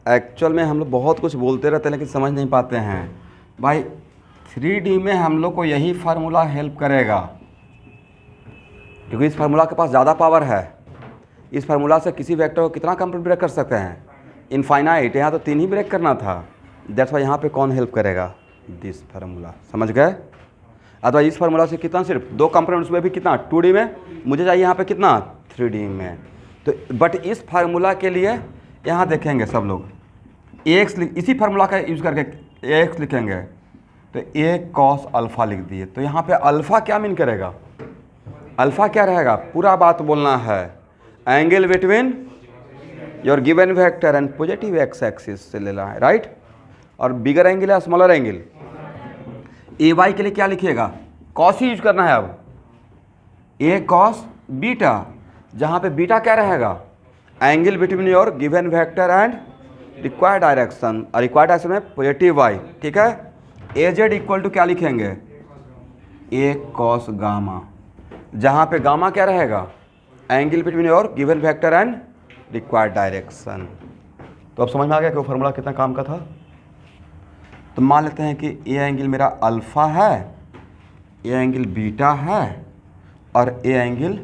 एक्चुअल में हम लोग बहुत कुछ बोलते रहते हैं लेकिन समझ नहीं पाते हैं भाई। 3D में हम लोग को यही फार्मूला हेल्प करेगा, क्योंकि इस फार्मूला के पास ज़्यादा पावर है। इस फार्मूला से किसी वेक्टर को कितना कंप्लीट ब्रेक कर सकते हैं? इनफाइनाइट। यहाँ तो 3 ही ब्रेक करना था, दैट्स वाई यहाँ पे कौन हेल्प करेगा? दिस फार्मूला, समझ गए। अथवा इस फार्मूला से कितना, सिर्फ 2 कंपोनेंट्स में भी कितना? 2D में, मुझे चाहिए यहाँ पे कितना? 3D में। तो बट इस फार्मूला के लिए यहाँ देखेंगे सब लोग एक्स, इसी फार्मूला का यूज़ करके एक्स लिखेंगे तो ए कॉस अल्फ़ा लिख दिए। तो यहाँ पे अल्फ़ा क्या मीन करेगा? अल्फ़ा क्या रहेगा? पूरा बात बोलना है, angle between your given vector and positive x axis से लेना है, राइट। और बिगर एंगल या स्मॉलर एंगल। ए वाई के लिए क्या लिखिएगा? कॉस ही यूज करना है। अब ए कॉस बीटा, जहाँ पे बीटा क्या रहेगा? Angle between your given vector and required direction, और रिक्वायर्ड डायरेक्शन में पॉजिटिव वाई, ठीक है। ए जेड इक्वल टू क्या लिखेंगे? ए कॉस गामा, जहाँ पे गामा क्या रहेगा? Angle between your given vector and required direction. तो अब समझ में आ गया कि वो फार्मूला कितना काम का था। तो मान लेते हैं कि ए एंगल मेरा अल्फ़ा है, ए एंगल बीटा है और ए एंगल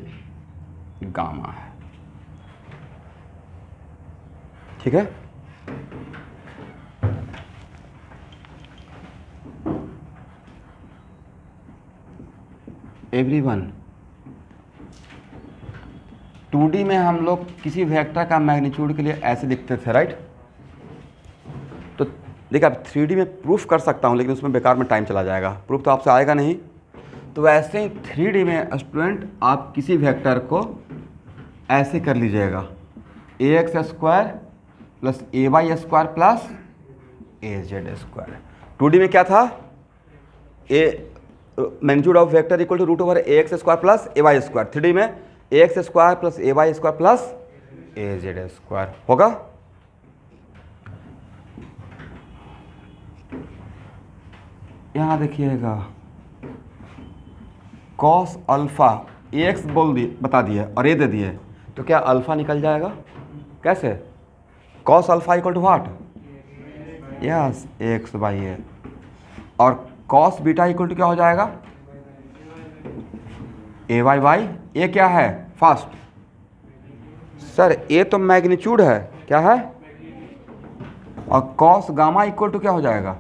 गामा है। ठीक है, एवरीवन 2D में हम लोग किसी वेक्टर का मैग्नीट्यूड के लिए ऐसे लिखते थे, राइट। तो देखिए अब 3D में प्रूफ कर सकता हूँ, लेकिन उसमें बेकार में टाइम चला जाएगा, प्रूफ तो आपसे आएगा नहीं। तो वैसे ही 3D में स्टूडेंट आप किसी वेक्टर को ऐसे कर लीजिएगा, ax² plus ay² plus az²। 2D में क्या था, magnitude of vector equal to √ax² plus ay²। 3D में ax² plus ay² plus az² होगा। यहाँ देखिएगा कॉस अल्फा ax बता दिए और ए दे दिए, तो क्या अल्फा निकल जाएगा? कैसे? Cos alpha equal to what? Yes, ax/a। और कॉस बीटा इक्वल टू क्या हो जाएगा? ay/a। क्या है? फास्ट सर, ए तो मैग्नीट्यूड है, क्या है? और कॉस गामा इक्वल टू क्या हो जाएगा?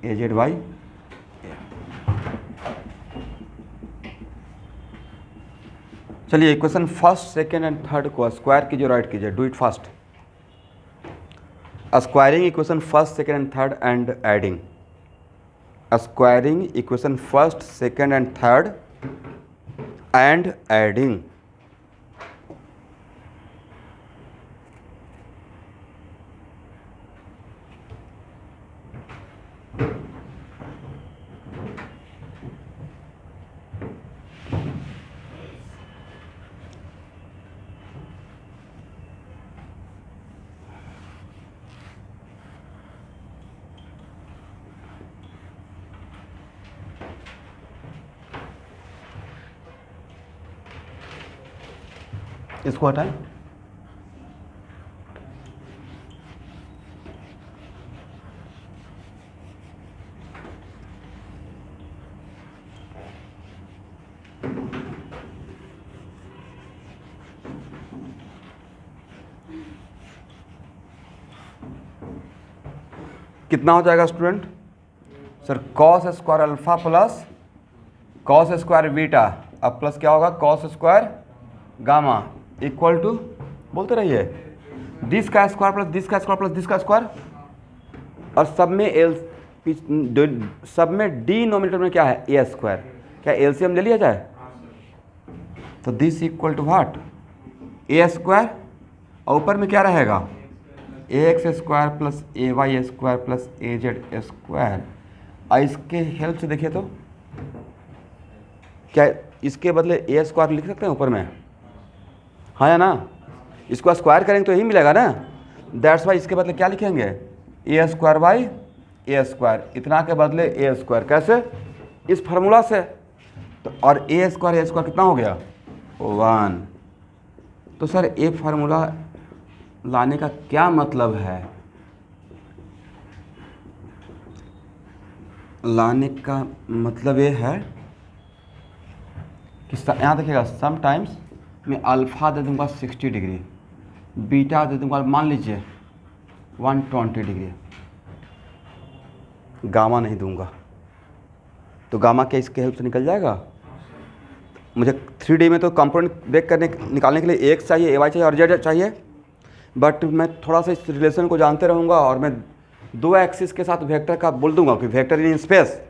az/a। चलिए equation first, second and third को स्क्वायर कीजिए, राइट कीजिए, do it fast. Squaring equation first, second and third and adding. Squaring equation first, second and third and adding. इसको हटाएं। कितना हो जाएगा student? Sir cos square alpha plus cos square beta, अब plus क्या होगा? Cos square gamma equal to, बोलते रहिए, दिस का स्क्वायर प्लस दिस का स्क्वायर प्लस दिस का स्क्वायर। और सब में डिनोमिनेटर में क्या है? ए स्क्वायर। क्या एलसीएम ले लिया जाए? तो this equal to what? A square, और ऊपर में क्या रहेगा? ax² plus ay² plus az²। और इसके हेल्प से देखिए तो क्या इसके बदले a² लिख सकते हैं ऊपर में? हाँ या ना? इसको स्क्वायर करेंगे तो यही मिलेगा ना। दैट्स वाई इसके बदले क्या लिखेंगे? a²/a²। इतना के बदले a²। कैसे? इस फार्मूला से। तो और a² कितना हो गया? 1। तो सर ये फार्मूला लाने का क्या मतलब है? लाने का मतलब ये है कि यहाँ देखिएगा, समटाइम्स मैं अल्फ़ा दे दूंगा 60 डिग्री, बीटा दे दूंगा मान लीजिए 120 डिग्री, गामा नहीं दूंगा। तो गामा क्या इसके हेल्प से निकल जाएगा? मुझे 3D में तो कंपोनेंट ब्रेक करने निकालने के लिए एक्स चाहिए, ay चाहिए और जेड चाहिए, बट मैं थोड़ा सा इस रिलेशन को जानते रहूँगा और मैं दो एक्सिस के साथ वेक्टर का बोल दूंगा कि vector in space,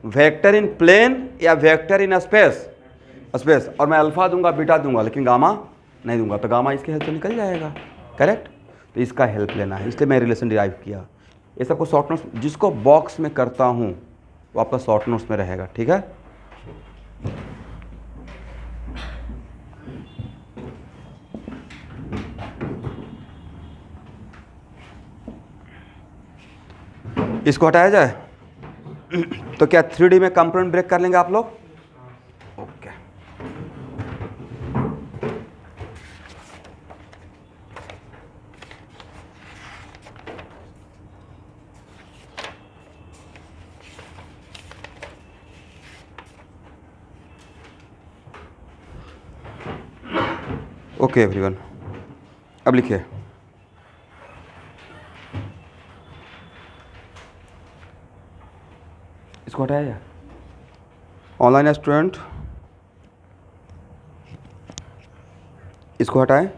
vector in plane या वेक्टर इन स्पेस, और मैं अल्फ़ा दूंगा, बीटा दूंगा, लेकिन गामा नहीं दूंगा। तो गामा इसके हेल्प से निकल जाएगा, करेक्ट। तो इसका हेल्प लेना है, इसलिए मैं रिलेशन डिराइव किया। ये सबको शॉर्ट नोट्स, जिसको बॉक्स में करता हूँ वो आपका शॉर्ट नोट्स में रहेगा, ठीक है। इसको हटाया जाए तो क्या 3D में कंपोनेंट ब्रेक कर लेंगे आप लोग? ओके। ओके एवरीवन, अब लिखिए इसको हटाया ऑनलाइन स्टूडेंट, इसको हटाएं।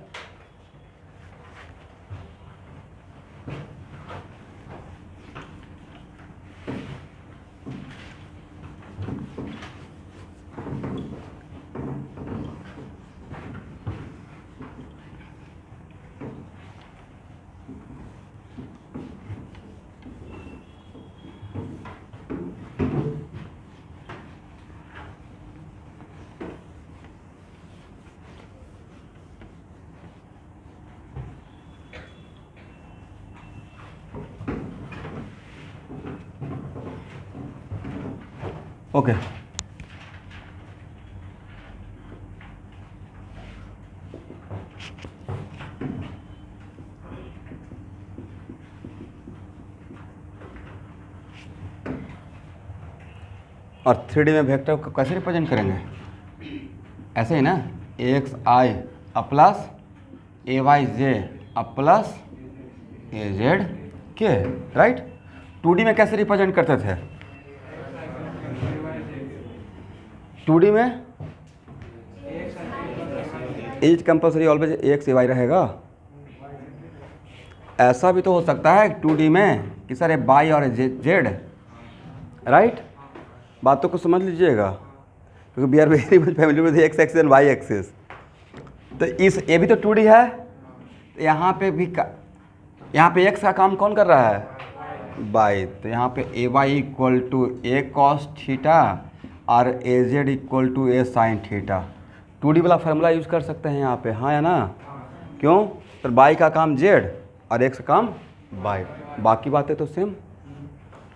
ओके और 3D में वेक्टर को कैसे रिप्रेजेंट करेंगे? ऐसे ही ना, x i plus a Y j plus a Z k, right. 2D में कैसे रिप्रेजेंट करते थे? 2D में is compulsory always x a y रहेगा। ऐसा भी तो हो सकता है 2D में कि सर ए वाई और जेड, राइट। बातों को समझ लीजिएगा, क्योंकि we are very much family with x axis and Y axis. तो इस ये भी तो 2D है, तो यहाँ पे भी यहाँ पे एक्स का काम कौन कर रहा है? वाई। तो यहाँ पे A Y equal to A cos theta और A Z equal to A sine theta. 2D वाला फार्मूला यूज़ कर सकते हैं यहाँ पे, हाँ या ना? क्यों? तो वाई का काम जेड और एक्स का काम वाई, बाकी बातें तो सेम,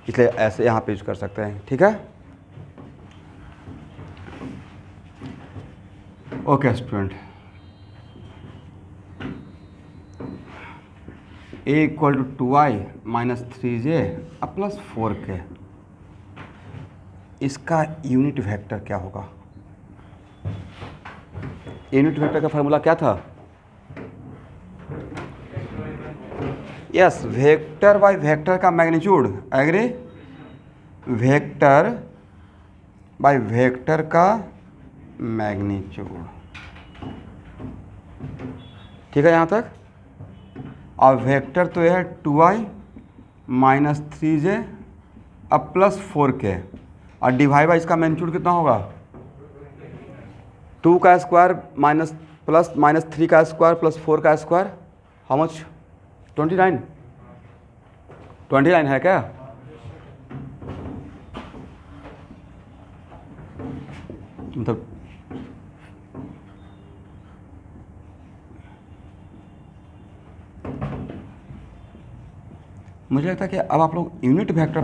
इसलिए ऐसे यहाँ पे यूज़ कर सकते हैं, ठीक है। Okay student, a equal to 2i minus 3j plus 4k, इसका यूनिट वेक्टर क्या होगा? यूनिट वेक्टर का फार्मूला क्या था? यस, वेक्टर बाय वेक्टर का magnitude, agree? Vector by vector का मैग्नीट्यूड, ठीक है यहाँ तक। और वेक्टर तो यह है 2i माइनस 3j अब प्लस 4k, और डिवाइड बाई इसका मैग्नीट्यूड कितना होगा? 2 का स्क्वायर माइनस प्लस माइनस 3 का स्क्वायर प्लस 4 का स्क्वायर, हाउ मच? 29। 29 है क्या? मतलब मुझे लगता है कि अब आप लोग यूनिट वेक्टर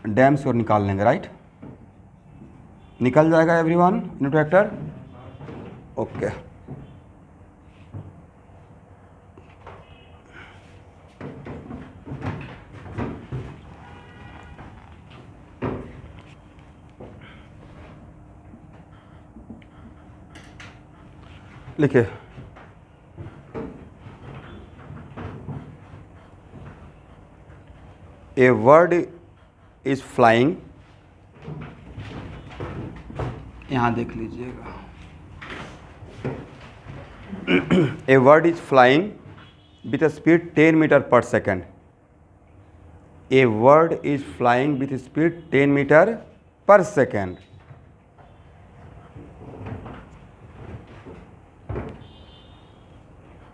डैम से और निकाल लेंगे, राइट? निकल जाएगा एवरीवन यूनिट वेक्टर, ओके। लिखिए ए वर्ड इज फ्लाइंग, यहाँ देख लीजिएगा, a bird is flying with speed 10 metre per second. A bird is flying with speed 10 metre per second.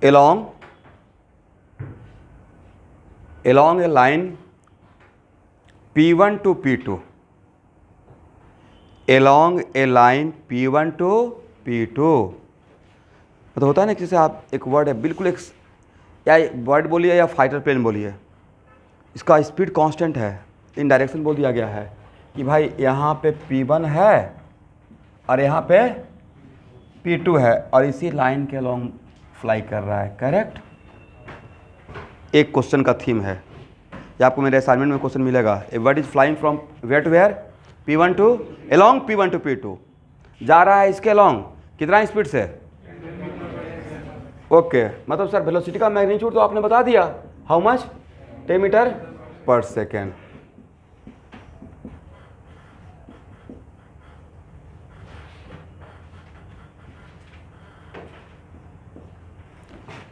along a line P1 to P2, along a line P1 to P2, मतलब होता है ना, जैसे आप एक वर्ड है बिल्कुल एक, या वर्ड बोलिए या फाइटर प्लेन बोलिए, इसका स्पीड कांस्टेंट है, इन डायरेक्शन बोल दिया गया है कि भाई यहाँ पे P1 है और यहाँ पे P2 है और इसी लाइन के अलॉन्ग फ्लाई कर रहा है, करेक्ट। एक क्वेश्चन का थीम है, या आपको मेरे असाइनमेंट में क्वेश्चन मिलेगा, a bird is flying from where to where? P1 to along P1 to P2, जा रहा है इसके अलॉन्ग कितना स्पीड से? ओके, मतलब सर वेलोसिटी का मैग्नीट्यूड तो आपने बता दिया, how much, 10 metre per second.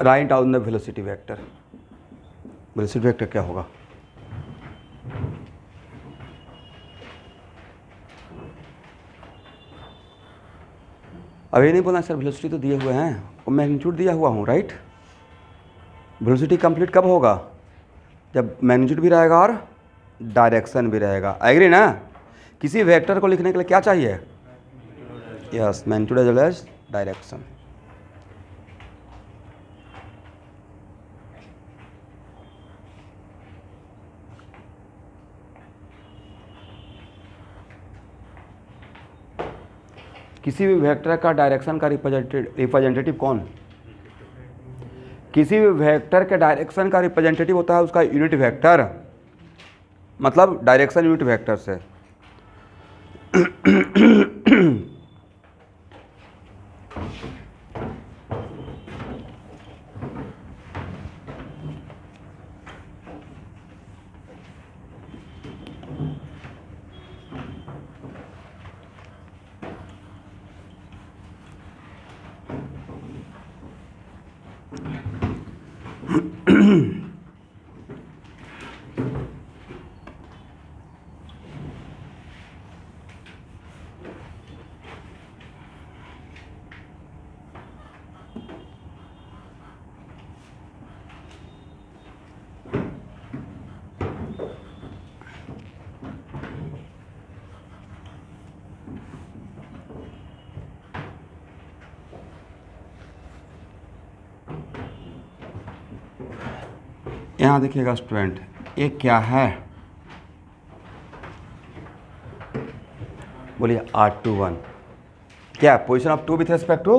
Write down the velocity vector. Velocity vector क्या होगा? अभी नहीं बोला सर, वेलोसिटी तो दिए हुए हैं और मैग्नीट्यूड दिया हुआ हूँ, राइट। वेलोसिटी कंप्लीट कब होगा? जब मैग्नीट्यूड भी रहेगा और डायरेक्शन भी रहेगा, एग्री ना। किसी वेक्टर को लिखने के लिए क्या चाहिए? Yes, magnitude as well as direction. किसी भी वेक्टर का डायरेक्शन का रिप्रेजेंटेटिव कौन? किसी भी वेक्टर के डायरेक्शन का रिप्रेजेंटेटिव होता है उसका यूनिट वेक्टर, मतलब डायरेक्शन यूनिट वेक्टर से। यहाँ देखिएगा स्टूडेंट, ये क्या है? बोलिए R21 क्या? Position of 2 with respect to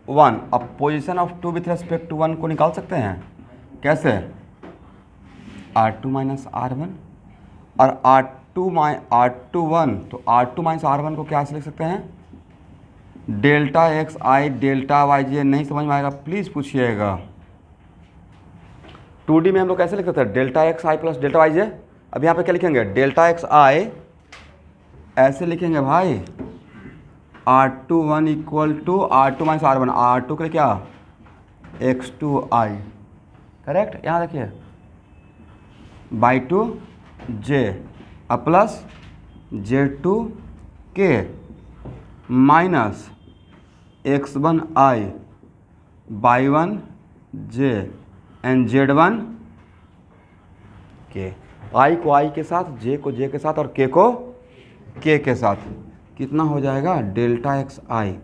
1। अब position of 2 with respect to 1 को निकाल सकते हैं कैसे? R2 माइनस R1 और R21, तो R2 माइनस R1 को क्या से लिख सकते हैं? डेल्टा एक्स आई डेल्टा वाई जे। नहीं समझ में आएगा प्लीज़ पूछिएगा। 2D में हम लोग कैसे लिख सकते हैं? Delta x i plus delta y J. अब यहाँ पे क्या लिखेंगे? डेल्टा एक्स आई ऐसे लिखेंगे भाई, R21 equal to R2 minus R1, R2 के लिए क्या? X2i, correct. यहाँ देखिए बाई 2 जे अब plus Z2k minus X1i by 1 J and Z1 के। आई को आई के साथ, जे को जे के साथ और के को के के साथ कितना हो जाएगा? डेल्टा एक्स आई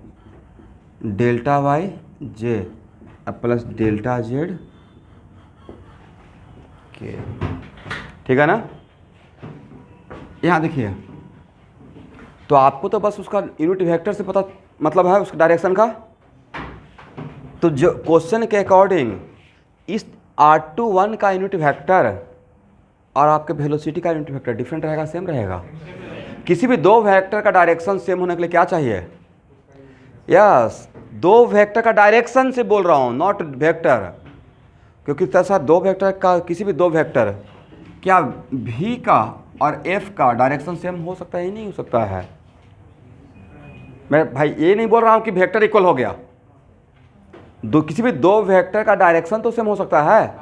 डेल्टा वाई जे अब प्लस डेल्टा जेड के। ठीक है ना। यहाँ देखिए, तो आपको तो बस उसका यूनिट वेक्टर से पता मतलब है उसके डायरेक्शन का। तो जो क्वेश्चन के अकॉर्डिंग इस R21 का यूनिट वेक्टर और आपके वेलोसिटी का यूनिट वेक्टर डिफरेंट रहेगा, सेम रहेगा? किसी भी दो वेक्टर का डायरेक्शन सेम होने के लिए क्या चाहिए? यस, दो वेक्टर का डायरेक्शन से बोल रहा हूँ, नॉट वेक्टर। क्योंकि तैसा दो वेक्टर का, किसी भी दो वेक्टर, क्या v का और f का डायरेक्शन सेम हो सकता है? ही नहीं हो सकता है। मैं भाई ये नहीं बोल रहा हूँ कि वेक्टर इक्वल हो गया। किसी भी दो वेक्टर का डायरेक्शन तो सेम हो सकता है,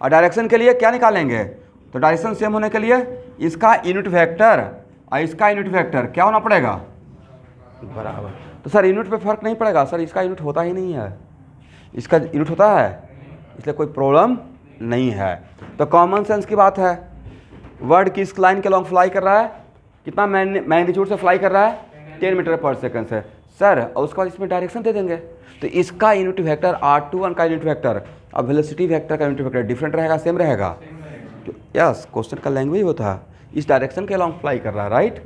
और डायरेक्शन के लिए क्या निकालेंगे? तो डायरेक्शन सेम होने के लिए इसका यूनिट वेक्टर और इसका यूनिट वेक्टर क्या होना पड़ेगा? बराबर। तो सर यूनिट पे फर्क नहीं पड़ेगा? सर इसका यूनिट होता ही नहीं है, इसका यूनिट होता है, इसलिए कोई प्रॉब्लम नहीं है। तो कॉमन सेंस की बात है। वर्ड किस लाइन के लॉन्ग फ्लाई कर रहा है? कितना मैग्नीट्यूड से फ्लाई कर रहा है? 10 मीटर पर सेकंड से। सर और उसके बाद इसमें डायरेक्शन दे देंगे, तो इसका यूनिट वेक्टर R21 का यूनिट वेक्टर और वेलोसिटी वेक्टर का यूनिट वेक्टर डिफरेंट रहेगा, सेम रहेगा? तो यस, क्वेश्चन का लैंग्वेज वो था, इस डायरेक्शन के अलॉन्ग फ्लाई कर रहा है, राइट।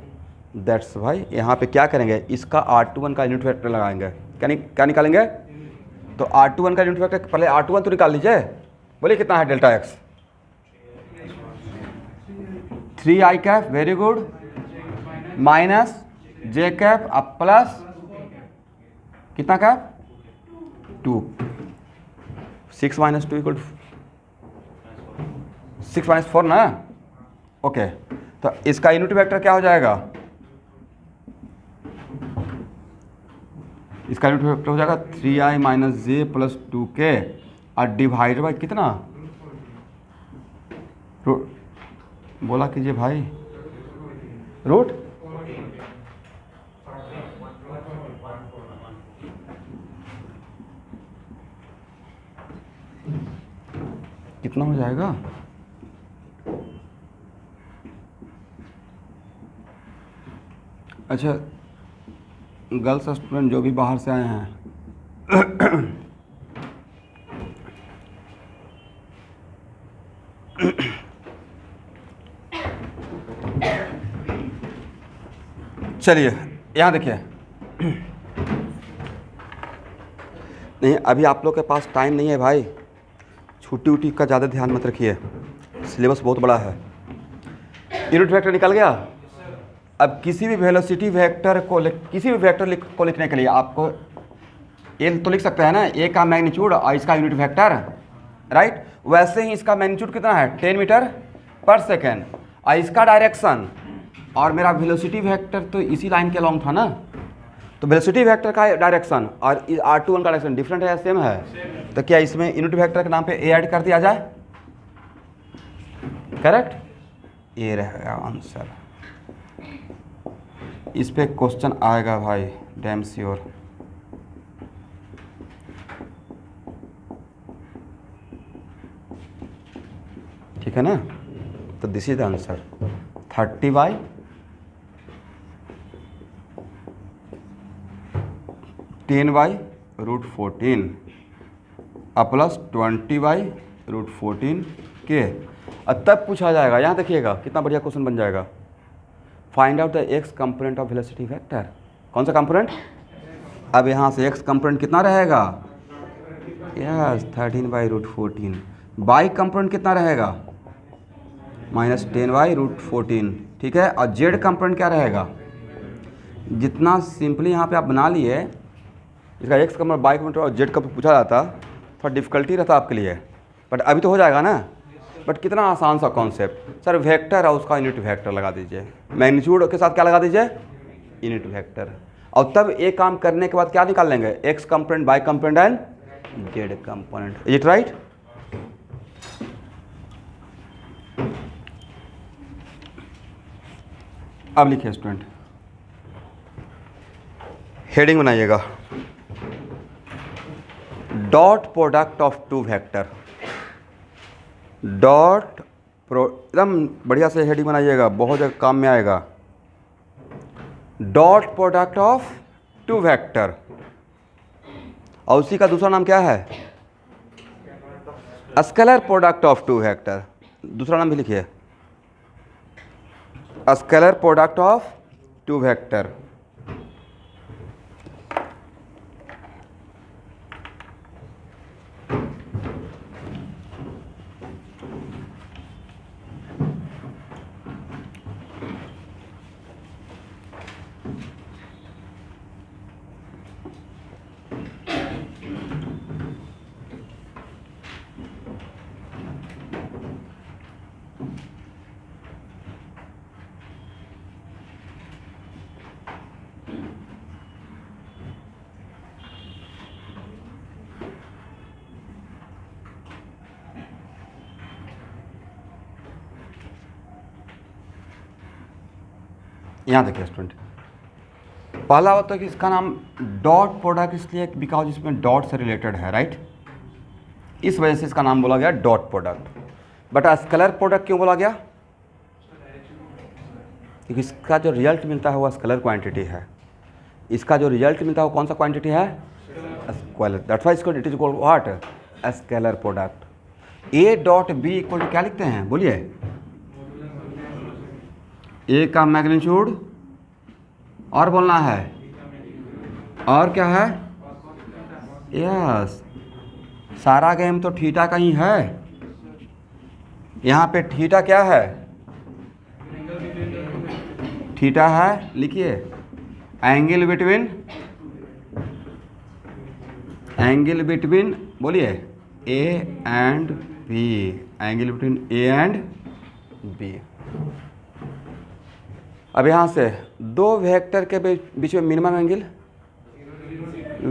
दैट्स भाई यहाँ पे क्या करेंगे? इसका R21 का यूनिट वेक्टर लगाएंगे। क्या निकालेंगे? तो R21 का यूनिट वेक्टर, पहले R21 तो निकाल लीजिए। बोलिए कितना है? Delta X 3i cap, very good, minus J cap अब प्लस कितना कैप? 2। 6 माइनस 2 इक्वल 6 माइनस 4 ना। ओके, तो इसका यूनिट वेक्टर क्या हो जाएगा? इसका यूनिट वेक्टर हो जाएगा 3i माइनस जे प्लस 2k और डिवाइड बाई कितना? बोला कीजिए भाई, रूट कितना हो जाएगा? अच्छा, गर्ल्स स्टूडेंट जो भी बाहर से आए हैं चलिए यहाँ देखिए, नहीं अभी आप लोग के पास टाइम नहीं है भाई, छुट्टी उट्टी का ज़्यादा ध्यान मत रखिए, सिलेबस बहुत बड़ा है। यूनिट वेक्टर निकल गया। अब किसी भी वेलोसिटी वेक्टर को किसी भी वेक्टर को लिखने के लिए आपको ये तो लिख सकते हैं ना, ए का मैग्नीट्यूड और इसका यूनिट वेक्टर, राइट। वैसे ही इसका मैग्नीट्यूड कितना है? 10 मीटर पर सेकेंड, और इसका डायरेक्शन और मेरा वेलोसिटी वेक्टर तो इसी लाइन के अलॉन्ग था ना, तो वेलोसिटी वेक्टर का डायरेक्शन और r21 का डायरेक्शन डिफरेंट है या सेम है? तो क्या इसमें यूनिट वेक्टर के नाम पे ए ऐड कर दिया जाए? करेक्ट, ये रहेगा आंसर। इस पे क्वेश्चन आएगा भाई, डैम श्योर। ठीक है ना, तो this is the answer 30 by 10 by root 14 plus 20 by root 14 के। अब तब पूछा जाएगा, यहाँ देखिएगा कितना बढ़िया क्वेश्चन बन जाएगा। Find out the x component of velocity vector. कौन सा कंपोनेंट? अब यहाँ से एक्स कंपोनेंट कितना रहेगा? Yes 13 by root 14। Y component कितना रहेगा? माइनस 10 बाई रूट 14, ठीक है। और जेड कंपोनेंट क्या रहेगा? जितना सिंपली यहाँ पे आप बना लिए, इसका एक्स कंपोनेंट बाई कंपोनेंट और जेड का पूछा जाता थोड़ा डिफिकल्टी रहता आपके लिए, बट अभी तो हो जाएगा ना। बट कितना आसान सा कॉन्सेप्ट सर, वेक्टर और उसका यूनिट वेक्टर लगा दीजिए, मैग्नीट्यूड के साथ क्या लगा दीजिए? Unit vector. और तब एक काम करने के बाद क्या निकाल लेंगे? X component, y component and z component. Is it right? अब लिखिए स्टूडेंट, हेडिंग बनाइएगा, dot product of two vector. Dot एकदम बढ़िया से हेडिंग बनाइएगा, बहुत जगह काम में आएगा। Dot product of two vector, और उसी का दूसरा नाम क्या है? Scalar product of two vector. दूसरा नाम भी लिखिए, scalar product of two vector. यहाँ देखिए स्टूडेंट, पहला होता है कि इसका नाम डॉट प्रोडक्ट इसलिए बिकॉज इसमें डॉट से रिलेटेड है, राइट। इस वजह से इसका नाम बोला गया dot product. But scalar product क्यों बोला गया? क्योंकि इसका जो रिजल्ट मिलता है वो स्केलर क्वांटिटी है। इसका जो रिजल्ट मिलता है वो कौन सा क्वांटिटी है? स्केलर। दैट्स व्हाई इसको it is called what? Scalar product. A dot B equal to क्या लिखते हैं? बोलिए, ए का मैग्नीट्यूड और बोलना है, और क्या है? यस, सारा गेम तो थीटा का ही है। यहाँ पे थीटा क्या है? थीटा है, लिखिए एंगल बिटवीन, बोलिए a and b, angle between a and b. अब यहाँ से दो वेक्टर के बीच में मिनिमम एंगल,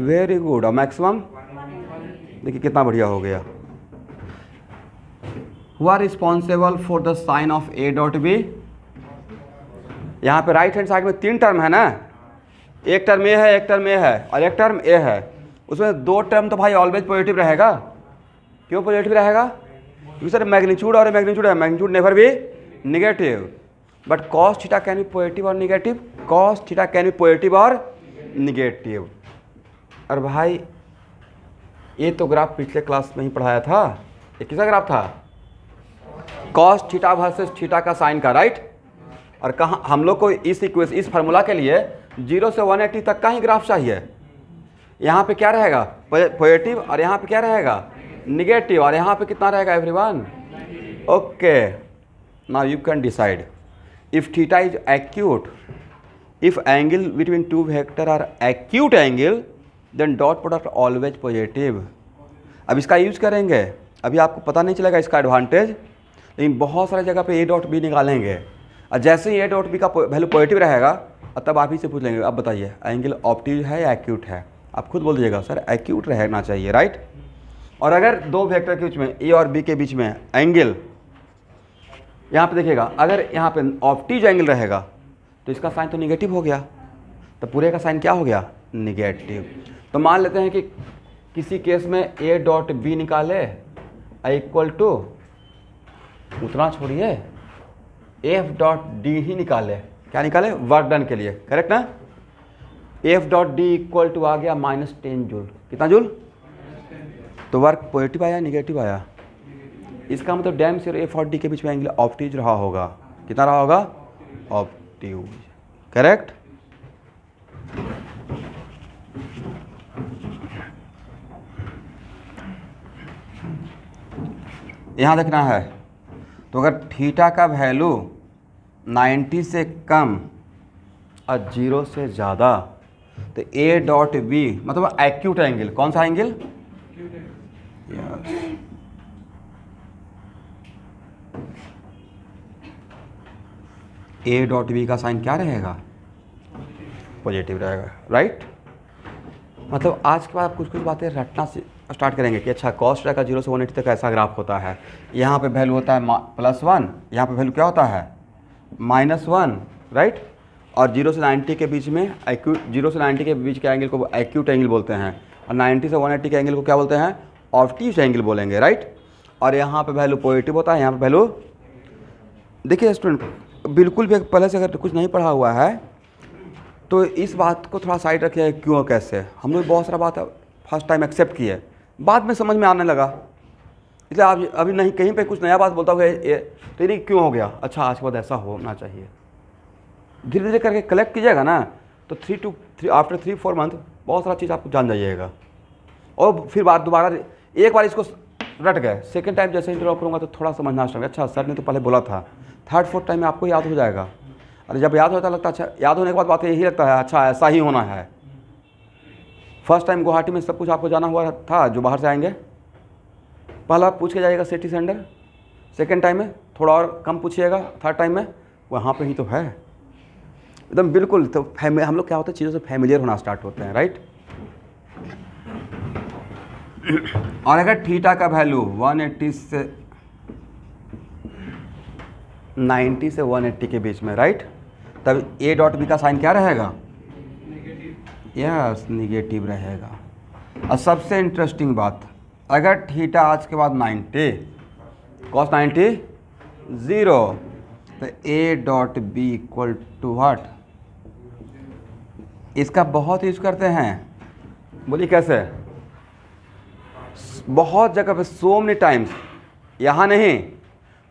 वेरी गुड, और मैक्सिमम देखिए कितना बढ़िया हो गया। Who are responsible for the sign of a dot b. यहाँ पे राइट हैंड साइड में तीन टर्म है ना, एक टर्म ए है, एक टर्म ए है और एक टर्म ए है। उसमें दो टर्म तो भाई ऑलवेज पॉजिटिव रहेगा। क्यों पॉजिटिव रहेगा? क्योंकि सर मैग्नीट्यूड और मैग्नीट्यूड है, magnitude never be negative, but cos theta can be positive और negative, cos theta can be positive और निगेटिव। और भाई ये तो ग्राफ पिछले क्लास में ही पढ़ाया था। ये किसका ग्राफ था? कॉस थीटा वर्सेस थीटा का साइन का, राइट। और कहाँ हम लोग को इस फार्मूला के लिए 0 से 180 तक का ही ग्राफ चाहिए। यहाँ पे क्या रहेगा? पॉजिटिव, और यहाँ पे क्या रहेगा? निगेटिव, और यहाँ पे कितना रहेगा everyone? Okay, now you can decide if theta is acute, if angle between two vector are acute angle, then dot product always positive. अब इसका यूज करेंगे, अभी आपको पता नहीं चलेगा इसका एडवांटेज, लेकिन बहुत सारे जगह पे ए डॉट बी निकालेंगे, और जैसे ही ए डॉट बी का वैल्यू पॉजिटिव रहेगा, और तब आप ही से पूछ लेंगे अब बताइए एंगल ऑप्टिव है या एक्यूट है। आप खुद बोल दीजिएगा सर एक्यूट रहना चाहिए, राइट। और अगर दो वेक्टर के बीच में ए और बी के बीच में एंगल, यहाँ पे देखिएगा, अगर यहाँ पे ऑप्टिव एंगल रहेगा तो इसका साइन तो निगेटिव हो गया, तो पूरे का साइन क्या हो गया? निगेटिव। तो मान लेते हैं कि किसी केस में ए डॉट बी निकाले इक्वल टू, उतना छोड़िए, एफ डॉट डी ही निकाले। क्या निकाले? वर्क डन के लिए, करेक्ट ना। F dot D equal to आ गया -10 जूल। कितना जूल? तो वर्क पॉजिटिव आया निगेटिव आया? इसका मतलब डैम से एफ और डी के बीच में एंगल ऑप्टिव रहा होगा। कितना रहा होगा? ऑप्टिव, करेक्ट। यहाँ देखना है, तो अगर थीटा का वैल्यू 90 से कम और 0 से ज़्यादा, तो ए डॉट बी मतलब एक्यूट एंगल। कौन सा एंगल? ए डॉट बी का साइन क्या रहेगा? पॉजिटिव रहेगा, राइट। मतलब आज के बाद आप कुछ कुछ बातें रटना से स्टार्ट करेंगे कि अच्छा कॉस थीटा का 0 से 180 तक ऐसा ग्राफ होता है, यहाँ पे वैल्यू होता है +1, यहाँ पे वैल्यू क्या होता है? -1, राइट। और 0 से 90 के बीच में एक्यूट, 0 से 90 के बीच के एंगल को एक्यूट एंगल बोलते हैं, और 90 से 180 के एंगल को क्या बोलते हैं? ऑप्टिव एंगल बोलेंगे, राइट। और यहाँ पे वैल्यू पॉजिटिव होता है, यहाँ पे वैल्यू, देखिए स्टूडेंट बिल्कुल भी पहले से अगर कुछ नहीं पढ़ा हुआ है तो इस बात को थोड़ा साइड रखिए, क्यों कैसे। हम लोग बहुत सारा बात फर्स्ट टाइम एक्सेप्ट किए, बाद में समझ में आने लगा, इसलिए आप अभी नहीं कहीं पे कुछ नया बात बोलता हुआ तो ये क्यों हो गया, अच्छा आज के बाद ऐसा होना चाहिए। धीरे धीरे करके कलेक्ट कीजिएगा ना, तो आफ्टर 3-4 मंथ बहुत सारा चीज़ आपको जान जाइएगा। और फिर बात दोबारा एक बार इसको रट गए, सेकेंड टाइम जैसे इंटरव्यू करूँगा तो थोड़ा समझना स्टार्ट, अच्छा सर ने तो पहले बोला था, 3rd-4th टाइम में आपको याद हो जाएगा। अरे जब याद होता लगता अच्छा, याद होने के बाद बात यही लगता है अच्छा ऐसा ही होना है। फर्स्ट टाइम गुवाहाटी में सब कुछ आपको जाना हुआ था जो बाहर से आएंगे, पहला पूछ के जाइएगा सिटी सेंटर, सेकेंड टाइम में थोड़ा और कम पूछिएगा, 3rd टाइम में वहाँ पे ही तो है एकदम बिल्कुल। तो हम लोग क्या होता है चीज़ों से फैमिलियर होना स्टार्ट होते हैं, राइट। और अगर थीटा का वैल्यू 180 से 90 से 180 के बीच में, राइट, तब ए डॉट बी का साइन क्या रहेगा? यस, निगेटिव रहेगा। और सबसे इंटरेस्टिंग बात, अगर थीटा आज के बाद 90, कॉस 90 0, तो a dot B equal to what? इसका बहुत यूज करते हैं, बोलिए कैसे? बहुत जगह पे, सो मेनी टाइम्स, यहाँ नहीं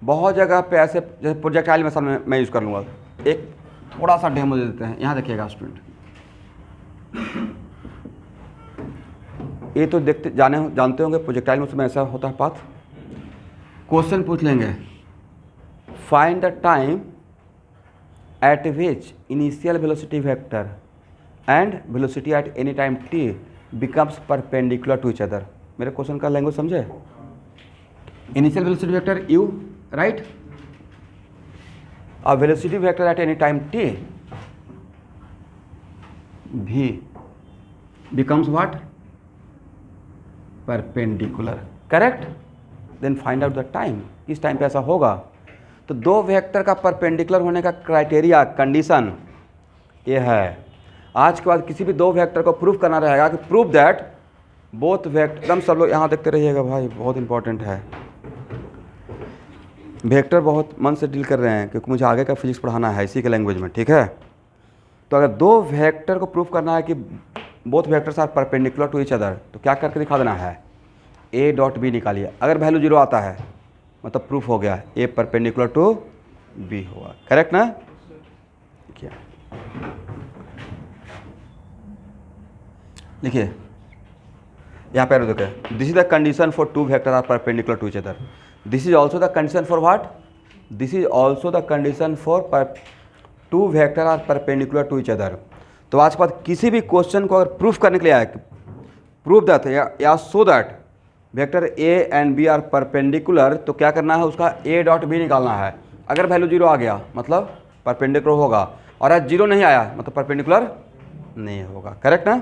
बहुत जगह पे ऐसे, जैसे प्रोजेक्टाइल मेथड में मैं यूज़ कर लूँगा। एक थोड़ा सा डेमो दे देते हैं, यहाँ देखिएगा स्टूडेंट, ये तो जानते होंगे प्रोजेक्टाइल में ऐसा होता है पाथ। क्वेश्चन पूछ लेंगे, find the time at which initial velocity vector and velocity at any time t becomes perpendicular to each other. मेरे क्वेश्चन का लैंग्वेज समझे? Initial velocity vector u, right? A velocity vector at any time t, v becomes what? Perpendicular, correct? Then find out the time, किस time पे ऐसा होगा। तो दो vector का परपेंडिकुलर होने का क्राइटेरिया, कंडीशन ये है। आज के बाद किसी भी दो वेक्टर को प्रूफ करना रहेगा कि प्रूव दैट बोथ वेक्टर, एकदम सब लोग यहाँ देखते रहिएगा भाई, बहुत इंपॉर्टेंट है। वेक्टर बहुत मन से डील कर रहे हैं क्योंकि मुझे आगे का फिजिक्स पढ़ाना है इसी के लैंग्वेज में, ठीक है। तो अगर दो वेक्टर को प्रूफ करना है कि both vectors are perpendicular to each other, तो क्या करके दिखा देना है, ए डॉट बी निकालिए। अगर वैल्यू 0 आता है मतलब प्रूफ हो गया, ए परपेंडिकुलर टू बी होगा, करेक्ट ना। देखिए देखिए यहाँ पे देखिए, this is the condition for two vector are perpendicular to each other. This is also the condition for what, this is also the condition for two vector are perpendicular to each other. तो आज के बाद किसी भी question को अगर proof करने के लिए आए, प्रूफ दैट या so that vector a and b are perpendicular, तो क्या करना है, उसका ए डॉट बी निकालना है। अगर वैल्यू 0 आ गया मतलब परपेंडिकुलर होगा, और आज 0 नहीं आया मतलब परपेंडिकुलर नहीं होगा, करेक्ट ना।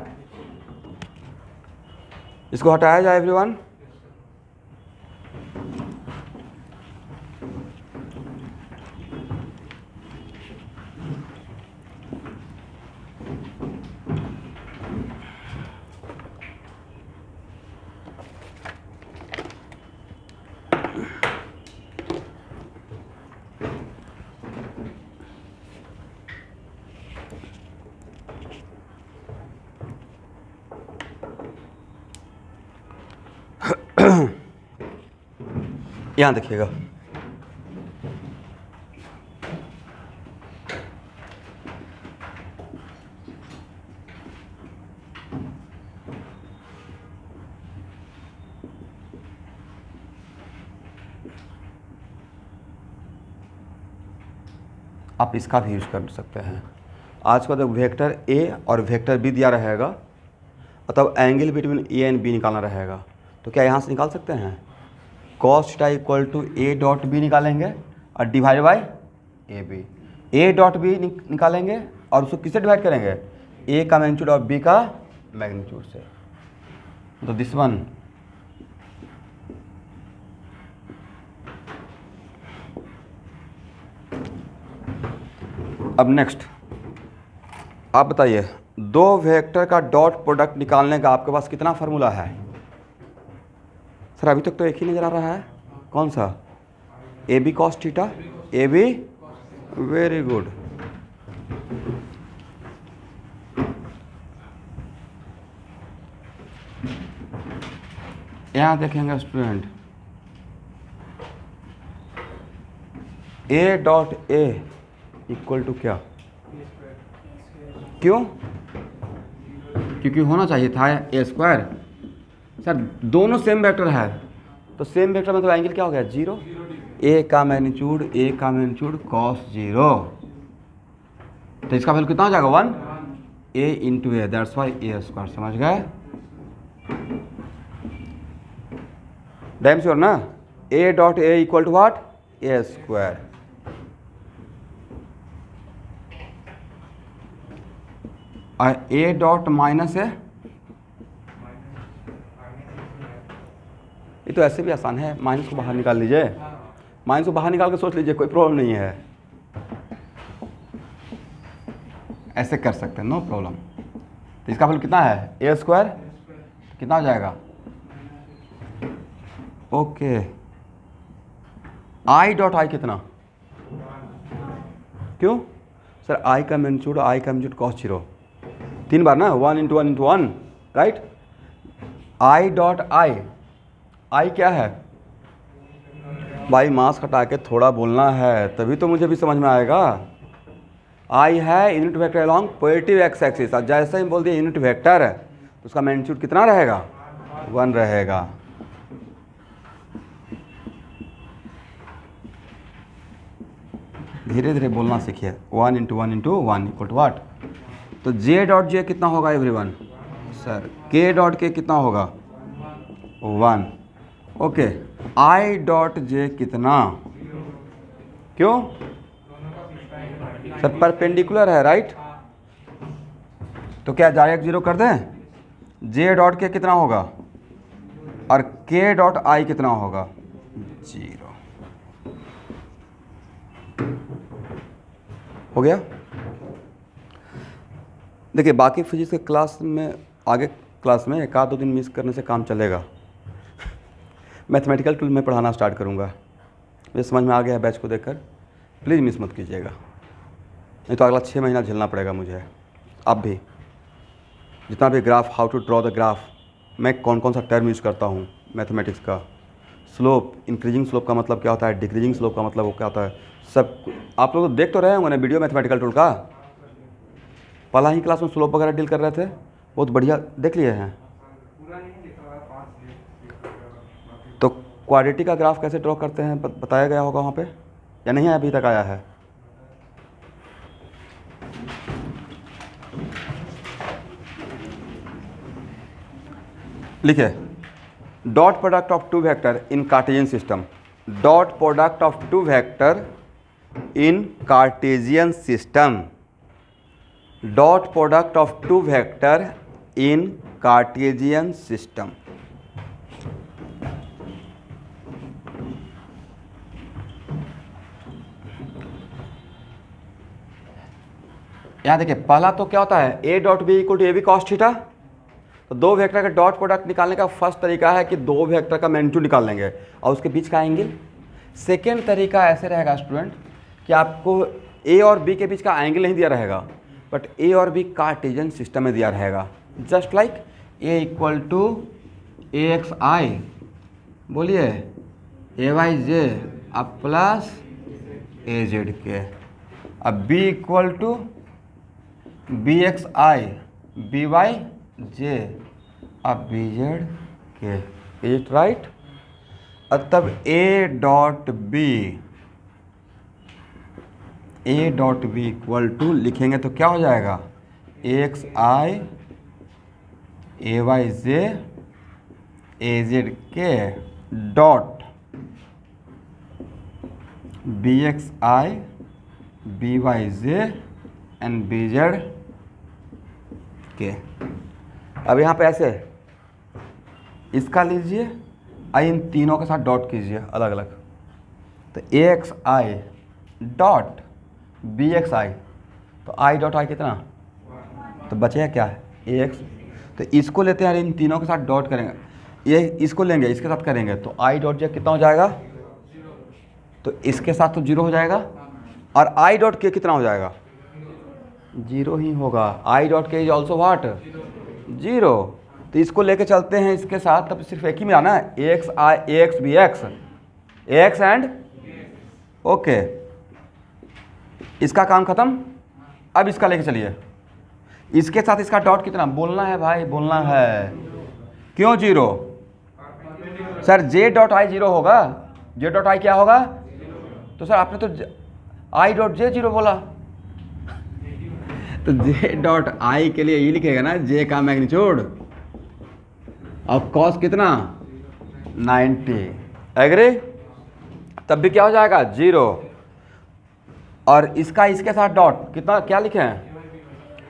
इसको हटाया जाए एवरीवन। यहाँ देखिएगा, आप इसका भी यूज कर सकते हैं। आज का वेक्टर ए और वेक्टर बी दिया रहेगा, मतलब angle between a and b निकालना रहेगा, तो क्या यहाँ से निकाल सकते हैं, cos theta equal to a dot b निकालेंगे और divide by a b. A dot b निकालेंगे और उसको किससे डिवाइड करेंगे, ए का मैग्नीट्यूड और बी का मैग्नीट्यूड से। तो दिस वन अब नेक्स्ट आप बताइए, दो वेक्टर का डॉट प्रोडक्ट निकालने का आपके पास कितना फार्मूला है। सर अभी तक तो एक ही नज़र आ रहा है, कौन सा, a B cos theta, a b, very good. यहाँ देखेंगे student, a dot A equal to क्या, क्यों, क्योंकि होना चाहिए था ए स्क्वायर। सर दोनों सेम वेक्टर है, तो सेम वेक्टर मतलब एंगल क्या हो गया, 0, ए का मैग्नीट्यूड कॉस 0, तो इसका वैल्यू कितना हो जाएगा 1, A into A, that's why A square. समझ गए, डैम श्योर ना। A dot A equal to what, A square. और ए डॉट माइनस है, ये तो ऐसे भी आसान है, माइनस को बाहर निकाल लीजिए, माइनस को बाहर निकाल के सोच लीजिए, कोई प्रॉब्लम नहीं है, ऐसे कर सकते हैं, नो प्रॉब्लम। तो इसका वैल्यू कितना है, ए स्क्वायर, कितना हो जाएगा, ओके। आई डॉट आई कितना, क्यों सर, आई का मैग्नीट्यूड कॉस 0, 3 बार ना, 1 into 1 into 1, right. I dot I क्या है भाई, मास हटा के थोड़ा बोलना है तभी तो मुझे भी समझ में आएगा। आई है unit vector along positive x axis, और जैसे ही बोल दिया यूनिट वेक्टर है तो उसका मैग्नीट्यूड कितना रहेगा, 1 रहेगा। धीरे धीरे बोलना सीखिए, 1 इंटू 1 इंटू 1 इक्वल टू वाट। तो जे डॉट जे कितना होगा एवरीवन, सर के डॉट के कितना होगा 1, ओके, आई डॉट जे कितना, क्यों सर परपेंडिकुलर है राइट, तो क्या डायरेक्ट जीरो कर दें, जे डॉट के कितना होगा और के डॉट आई कितना होगा, जीरो, हो गया। देखिए बाकी फिजिक्स के क्लास में, आगे क्लास में एक आध दो दिन मिस करने से काम चलेगा। मैथमेटिकल टूल में पढ़ाना स्टार्ट करूँगा, मुझे समझ में आ गया है बैच को देखकर, प्लीज़ मिस मत कीजिएगा, नहीं तो अगला 6 महीना झेलना पड़ेगा मुझे। अब भी जितना भी graph, how to draw the graph, मैं कौन कौन सा टर्म यूज़ करता हूँ मैथमेटिक्स का, स्लोप, इंक्रीजिंग स्लोप का मतलब क्या होता है, डिक्रीजिंग स्लोप का मतलब वो क्या होता है, सब आप लोग तो देख तो रहे होंगे ना वीडियो मैथमेटिकल टूल का। पहला ही क्लास में स्लोप वगैरह डील कर रहे थे, बहुत बढ़िया देख लिए हैं। तो क्वाड्रेटिक का ग्राफ कैसे ड्रॉ करते हैं बताया गया होगा वहाँ पे, या नहीं अभी तक आया है। लिखिए, dot product of two vector in Cartesian system, dot product of two vector in Cartesian system, dot product of two vector in Cartesian system. यहाँ देखिए पहला तो क्या होता है, a dot B equal to a B cos theta, तो दो vector का डॉट प्रोडक्ट निकालने का फर्स्ट तरीका है कि दो वेक्टर का मैग्नीट्यूड निकाल लेंगे और उसके बीच का एंगल। सेकेंड तरीका ऐसे रहेगा स्टूडेंट कि आपको ए और बी के बीच का एंगल नहीं दिया रहेगा, बट ए और बी कार्टेशियन सिस्टम में दिया रहेगा, just like A equal to A X I, बोलिए ए वाई जे अब प्लस ए जेड के, अब B equal to B X I B Y J अब B Z K, is it right. अब तब A dot B equal to लिखेंगे तो क्या हो जाएगा, A X I A Y J A Z K dot B X I B Y J and B Z K. अब यहाँ पे ऐसे इसका लीजिए, आई इन तीनों के साथ डॉट कीजिए अलग अलग, तो A X I dot B X I, तो आई डॉट आई कितना, तो बचेगा क्या है ए एक्स, तो इसको लेते हैं इन तीनों के साथ डॉट करेंगे, ये इसको लेंगे इसके साथ करेंगे तो आई डॉट जे कितना हो जाएगा, तो इसके साथ तो जीरो हो जाएगा, और आई डॉट के कितना हो जाएगा, जीरो ही होगा, आई डॉट के इज ऑल्सो वाट, जीरो। तो इसको लेके चलते हैं इसके साथ, तब सिर्फ एक ही मिलाना है, A X I A x B X, A X and okay, इसका काम खत्म। अब इसका लेके चलिए, इसके साथ इसका डॉट कितना, बोलना है भाई बोलना है, क्यों zero, sir J dot I zero होगा, जे डॉट आई क्या होगा, तो सर आपने तो आई डॉट जे जीरो बोला, तो जे डॉट आई के लिए ये लिखेगा ना, जे का मैग्नीट्यूड और कॉस कितना 90, एग्री, तब भी क्या हो जाएगा जीरो, और इसका इसके साथ डॉट कितना क्या लिखे हैं,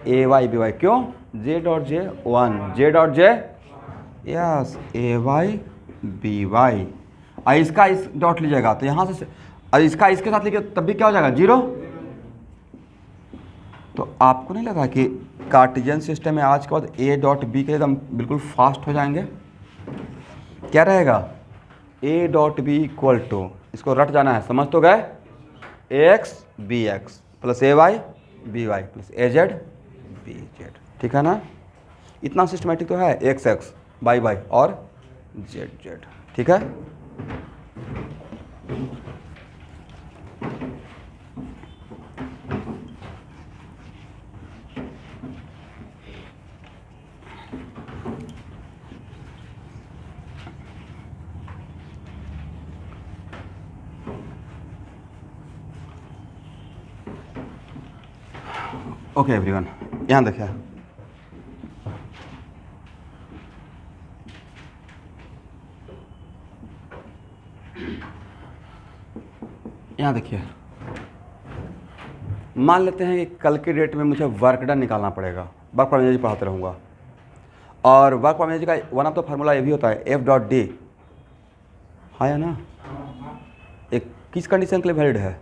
ए वाई बी वाई, क्यों J dot J 1, J dot J yes A Y B Y, और इसका इस डॉट लीजिएगा तो यहाँ से, और इसका इसके साथ लिखे तब भी क्या हो जाएगा जीरो। तो आपको नहीं लगा कि कार्टेशियन सिस्टम में आज के बाद ए डॉट बी के एकदम बिल्कुल फास्ट हो जाएंगे, क्या रहेगा a dot B equal to, इसको रट जाना है, समझ तो गए, a x B x plus a Y B y plus a z b z, ठीक है ना, इतना सिस्टमेटिक तो है, एक्स एक्स वाई वाई और जेड जेड, ठीक है। ओके एवरीवन, यहाँ देखिए, यहाँ देखिए, मान लेते हैं कि कल के डेट में मुझे वर्क डन निकालना पड़ेगा, वर्क पर एनर्जी पढ़ाते रहूँगा, और वर्क पर एनर्जी का वन ऑफ द फार्मूला ये भी होता है F.D, हाँ या ना? एक किस कंडीशन के लिए वैलिड है?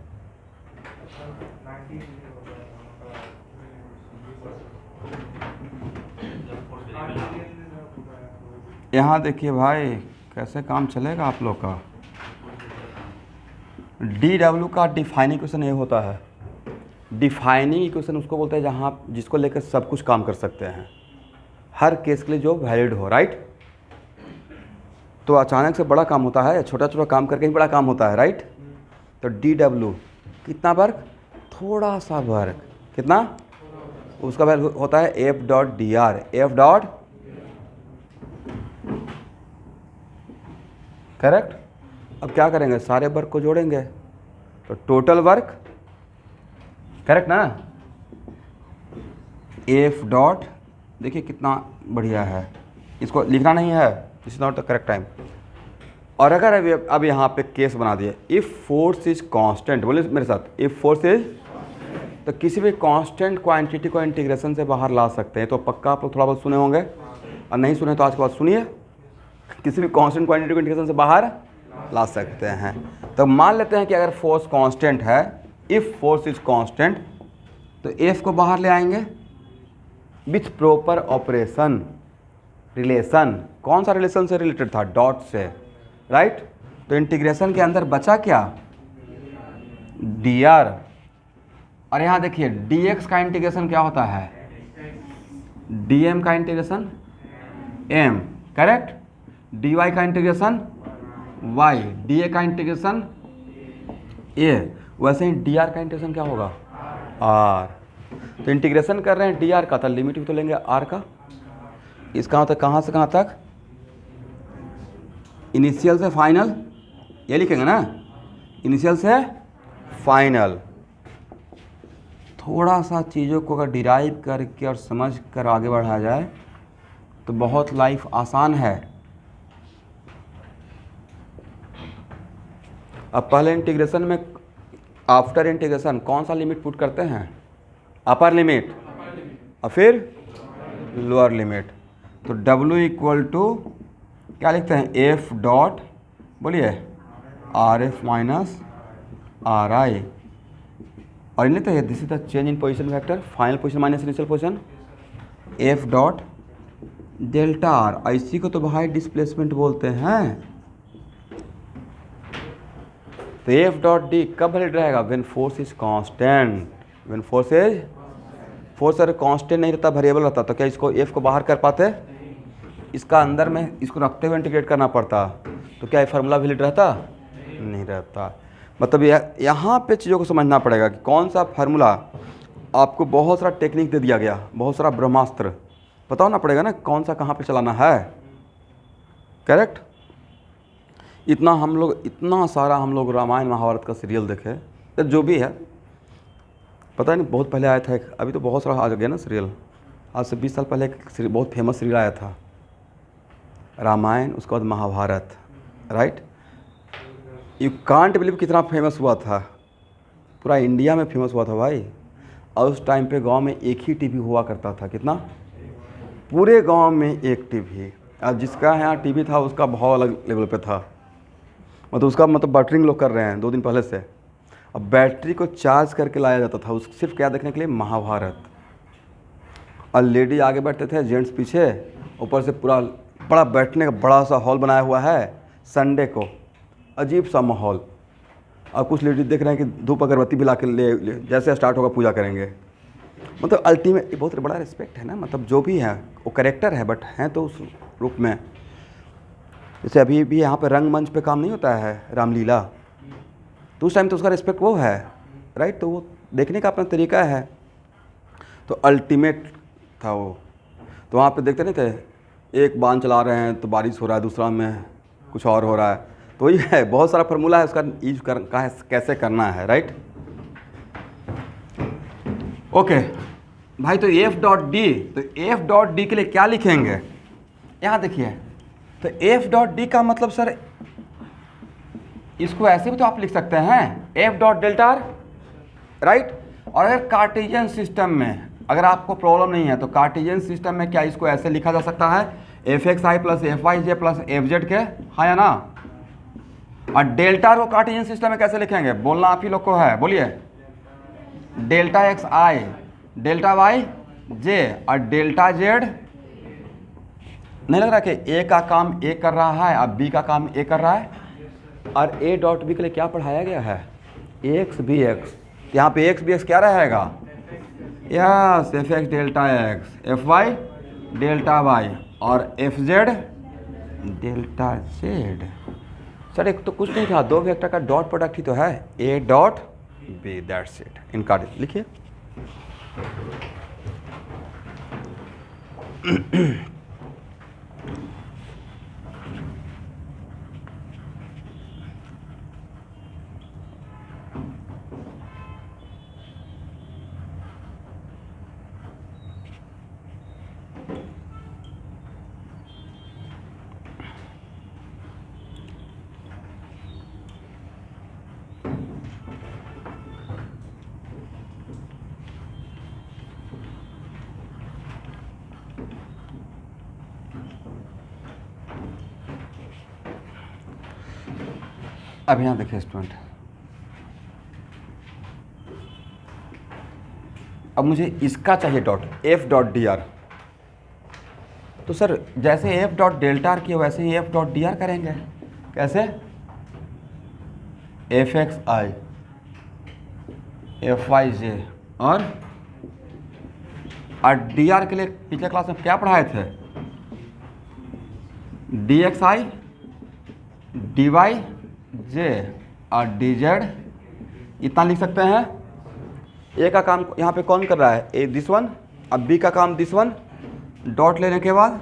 यहाँ देखिए भाई कैसे काम चलेगा आप लोग का। DW का डिफाइनिंग इक्वेशन ये होता है। डिफाइनिंग इक्वेशन उसको बोलते हैं जहाँ जिसको लेकर सब कुछ काम कर सकते हैं, हर केस के लिए जो वैलिड हो, राइट? तो अचानक से बड़ा काम होता है, छोटा छोटा काम करके ही बड़ा काम होता है, राइट? तो DW कितना वर्क? थोड़ा सा वर्क, कितना? उसका वैल्यू होता है F.DR, F. करेक्ट। अब क्या करेंगे, सारे वर्क को जोड़ेंगे तो टोटल वर्क, करेक्ट ना? F. देखिए कितना बढ़िया है, इसको लिखना नहीं है, this is not the correct time. और अगर अब यहाँ पे केस बना दिए, इफ़ फोर्स इज कांस्टेंट, बोले मेरे साथ, इफ़ फोर्स इज, तो किसी भी कांस्टेंट क्वांटिटी को इंटीग्रेशन से बाहर ला सकते हैं। तो पक्का आप लोग थोड़ा बहुत सुने होंगे, और नहीं सुने तो आज के बाद सुनिए, किसी भी कांस्टेंट क्वांटिटी को इंटीग्रेशन से बाहर ला सकते हैं। तो मान लेते हैं कि अगर फोर्स कांस्टेंट है, इफ़ फोर्स इज कांस्टेंट, तो एफ को बाहर ले आएंगे विथ प्रॉपर ऑपरेशन, रिलेशन। कौन सा रिलेशन से रिलेटेड था? डॉट से, राइट? तो इंटीग्रेशन के अंदर बचा क्या? dr। और यहाँ देखिए dx का इंटीग्रेशन क्या होता है? dm का इंटीग्रेशन m, करेक्ट? dy का इंटीग्रेशन y, dA का इंटीग्रेशन a। वैसे ही dr का इंटीग्रेशन क्या होगा? r। तो इंटीग्रेशन कर रहे हैं dr का, तो लिमिट भी तो लेंगे r का। इसका मतलब कहाँ से कहाँ तक? इनिशियल से फाइनल, ये लिखेंगे ना, इनिशियल से फाइनल। थोड़ा सा चीज़ों को अगर डिराइव करके और समझ कर आगे बढ़ाया जाए तो बहुत लाइफ आसान है। अब पहले इंटीग्रेशन में, आफ्टर इंटीग्रेशन कौन सा लिमिट पुट करते हैं? अपर लिमिट, और फिर लोअर लिमिट। तो W इक्वल टू क्या लिखते हैं? F डॉट, बोलिए, RF माइनस RI, और इन लिखते हैं this is the change in position vector, final position minus initial position, F dot delta R। इसी को तो भाई डिस्प्लेसमेंट बोलते हैं। तो F डॉट D कब वैलिड रहेगा? When force is constant. When force is, force अगर कांस्टेंट नहीं रहता, वेरिएबल रहता, तो क्या इसको F को बाहर कर पाते? इसका अंदर में इसको रखते हुए इंटीग्रेट करना पड़ता, तो क्या ये फार्मूला वैलिड रहता? नहीं रहता। मतलब यहाँ पे चीज़ों को समझना पड़ेगा कि कौन सा फार्मूला, आपको बहुत सारा टेक्निक दे दिया गया, बहुत सारा ब्रह्मास्त्र, बताना पड़ेगा ना कौन सा कहाँ पे चलाना है, करेक्ट? इतना सारा हम लोग रामायण महाभारत का सीरियल देखे, तो जो भी है पता नहीं, बहुत पहले आया था एक, अभी तो बहुत सारा आ गया ना सीरियल। आज से 20 साल पहले एक बहुत फेमस सीरियल आया था, रामायण, उसके बाद Mahabharata, right? You can't believe कितना फेमस हुआ था, पूरा इंडिया में फेमस हुआ था भाई। और उस टाइम पे गांव में एक ही टीवी हुआ करता था, कितना? पूरे गांव में एक टीवी। अब जिसका यहाँ टीवी था उसका भाव अलग लेवल पे था, मतलब उसका मतलब बटरिंग लोग कर रहे हैं 2 दिन पहले से। अब बैटरी को चार्ज करके लाया जाता था उस सिर्फ क्या देखने के लिए? महाभारत। और लेडी आगे बैठते थे, जेंट्स पीछे, ऊपर से पूरा बड़ा बैठने का बड़ा सा हॉल बनाया हुआ है, संडे को अजीब सा माहौल। और कुछ लेडीज देख रहे हैं कि धूप अगरबत्ती भी ला के ले जैसे स्टार्ट होगा पूजा करेंगे। मतलब अल्टीमेट बहुत बड़ा रिस्पेक्ट है ना, मतलब जो भी है वो करेक्टर है, बट हैं तो उस रूप में। जैसे अभी भी यहाँ पे रंगमंच पे काम नहीं होता है रामलीला, तो उस टाइम तो उसका रिस्पेक्ट वो है, राइट? तो वो देखने का अपना तरीका है, तो अल्टीमेट था वो। तो वहाँ पे देखते नहीं थे, एक बांध चला रहे हैं तो बारिश हो रहा है, दूसरा में कुछ और हो रहा है। तो ये है, बहुत सारा फार्मूला है, उसका यूज कैसे करना है, राइट? ओके भाई, तो F डॉट डी, तो F डॉट डी के लिए क्या लिखेंगे? यहाँ देखिए, तो F डॉट डी का मतलब सर इसको ऐसे भी तो आप लिख सकते हैं F dot delta are, right. और अगर कार्टेशियन सिस्टम में अगर आपको प्रॉब्लम नहीं है तो कार्टेशियन सिस्टम में क्या इसको ऐसे लिखा जा सकता है F X i plus F Y j plus F Z के, हाँ या ना। और डेल्टा आर को कार्टेशियन सिस्टम में कैसे लिखेंगे, बोलना आप ही लोग को है, बोलिए। डेल्टा एक्स आई, डेल्टा वाई जे और डेल्टा जेड। नहीं लग रहा कि ए का काम ए कर रहा है और बी का काम ए कर रहा है। और ए डॉट बी के लिए क्या पढ़ाया गया है, एक्स बी एक्स। यहाँ पे एक्स बी एक्स क्या रहेगा, yes F X delta X, F Y delta Y और F Z delta Z. Sir एक तो कुछ नहीं था, दो वेक्टर का डॉट प्रोडक्ट ही तो है, a dot b, that's it. इनका लिखिए। अब यहाँ देखिए स्टूडेंट, अब मुझे इसका चाहिए dot F dot D R. तो सर जैसे एफ डॉट डेल्टा आर किया वैसे ही एफ डॉट डी आर करेंगे। कैसे, F X I F Y J और डी आर के लिए पिछले क्लास में क्या पढ़ाए थे, D X I D Y J और डी जेड। इतना लिख सकते हैं। ए का काम यहाँ पे कौन कर रहा है, ए दिस वन, अब बी का काम दिस वन। डॉट लेने के बाद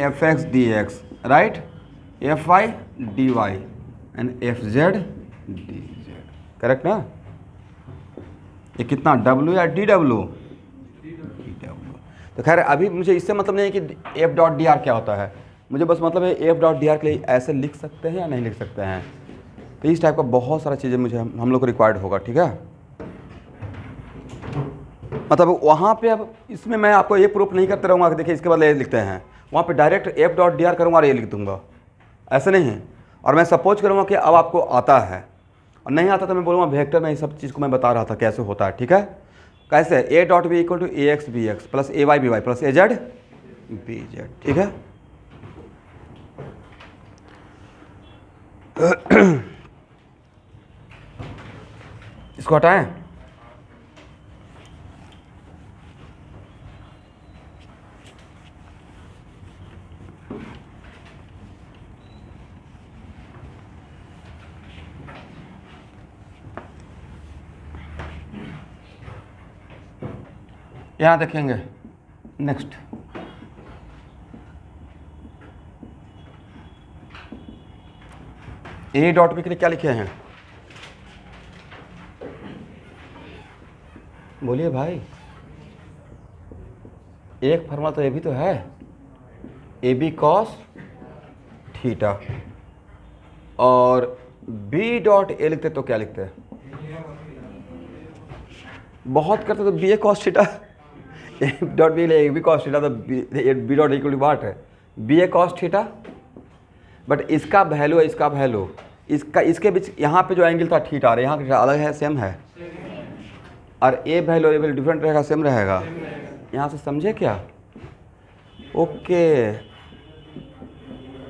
f x d x, right, f y d y and f z d z, correct ना। ये कितना डब्ल्यू या डी डब्ल्यू, डी डब्ल्यू। तो खैर अभी मुझे इससे मतलब नहीं है कि एफ डॉट डी आर क्या होता है, मुझे बस मतलब है एफ डॉट डी आर के लिए ऐसे लिख सकते हैं या नहीं लिख सकते हैं। तो इस टाइप का बहुत सारा चीज़ें मुझे हम लोग को रिक्वायर्ड होगा, ठीक है। मतलब वहाँ पे अब इसमें मैं आपको ये प्रूफ नहीं करते रहूँगा कि देखिए इसके बदले ये लिखते हैं, वहाँ पे direct F dot D are करूँगा और ये लिख दूँगा, ऐसे नहीं है। और मैं सपोज करूँगा कि अब आपको आता है और नहीं आता तो मैं बोलूँगा वेक्टर में ये सब चीज़ को मैं बता रहा था कैसे होता है, ठीक है। कैसे, a dot B equal to A x B x plus a Y B y plus a z b z, ठीक है। इसको हटाएं। यहाँ देखेंगे नेक्स्ट, ए डॉट बी के लिए क्या लिखे हैं, बोलिए भाई। एक फॉर्मूला तो ये भी तो है, ए बी कॉस थीटा, और बी डॉट ए लिखते तो क्या लिखते हैं, बहुत करते तो B A cos theta, A dot B A B cos theta, तो B dot equal to what है, B A cos theta. But इसका वैल्यू है, इसका वैल्यू, इसका इसके बीच यहाँ पे जो एंगल था थीटा, और यहाँ का अलग है, सेम है, और ए वैल्यू डिफरेंट रहेगा, सेम रहेगा। यहाँ से समझे क्या, okay.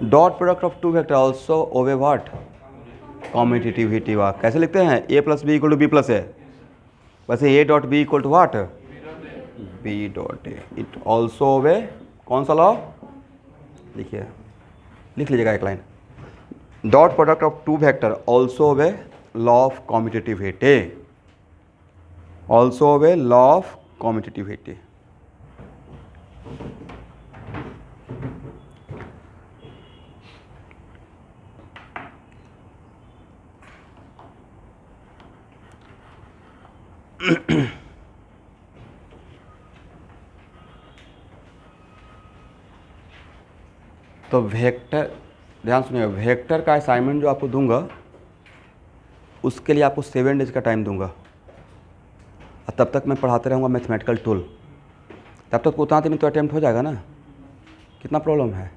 Dot product of two vector also obey what, commutativity. वाह, कैसे लिखते हैं, A plus B equal to B plus A, वैसे A dot B equal to what, B dot A. It also obey कौन सा लॉ, लिखिए, लिख लीजिएगा एक line, dot product of two vector also obey law of commutativity, also obey law of कॉम्यूटेटिविटी। तो vector, ध्यान सुनिए, वेक्टर का असाइनमेंट जो आपको दूंगा उसके लिए आपको 7 डेज़ का टाइम दूंगा और तब तक मैं पढ़ाते रहूँगा मैथमेटिकल टूल। तब तक उतना दिन तो अटैम्प्ट हो जाएगा ना। कितना प्रॉब्लम है?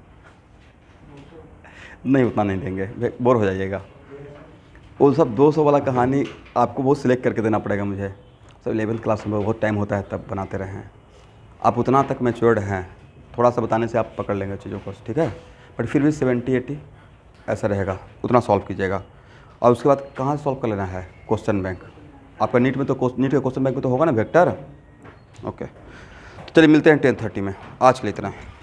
नहीं, उतना नहीं देंगे, बोर हो जाइएगा। वो सब 200 वाला कहानी आपको वो सिलेक्ट करके देना पड़ेगा मुझे। सब 11th क्लास में बहुत टाइम होता है तब बनाते रहें। आप उतना तक मैच्योर्ड हैं, थोड़ा सा बताने से आप पकड़ लेंगे चीज़ों को, ठीक है। बट फिर भी 70-80 ऐसा रहेगा, उतना सॉल्व कीजिएगा। और उसके बाद कहाँ से सॉल्व कर लेना है? Question bank. आपका नीट में तो नीट के क्वेश्चन बैंक में तो होगा ना वेक्टर। ओके, तो चलिए मिलते हैं 10:30 में। आज के लिए इतना है।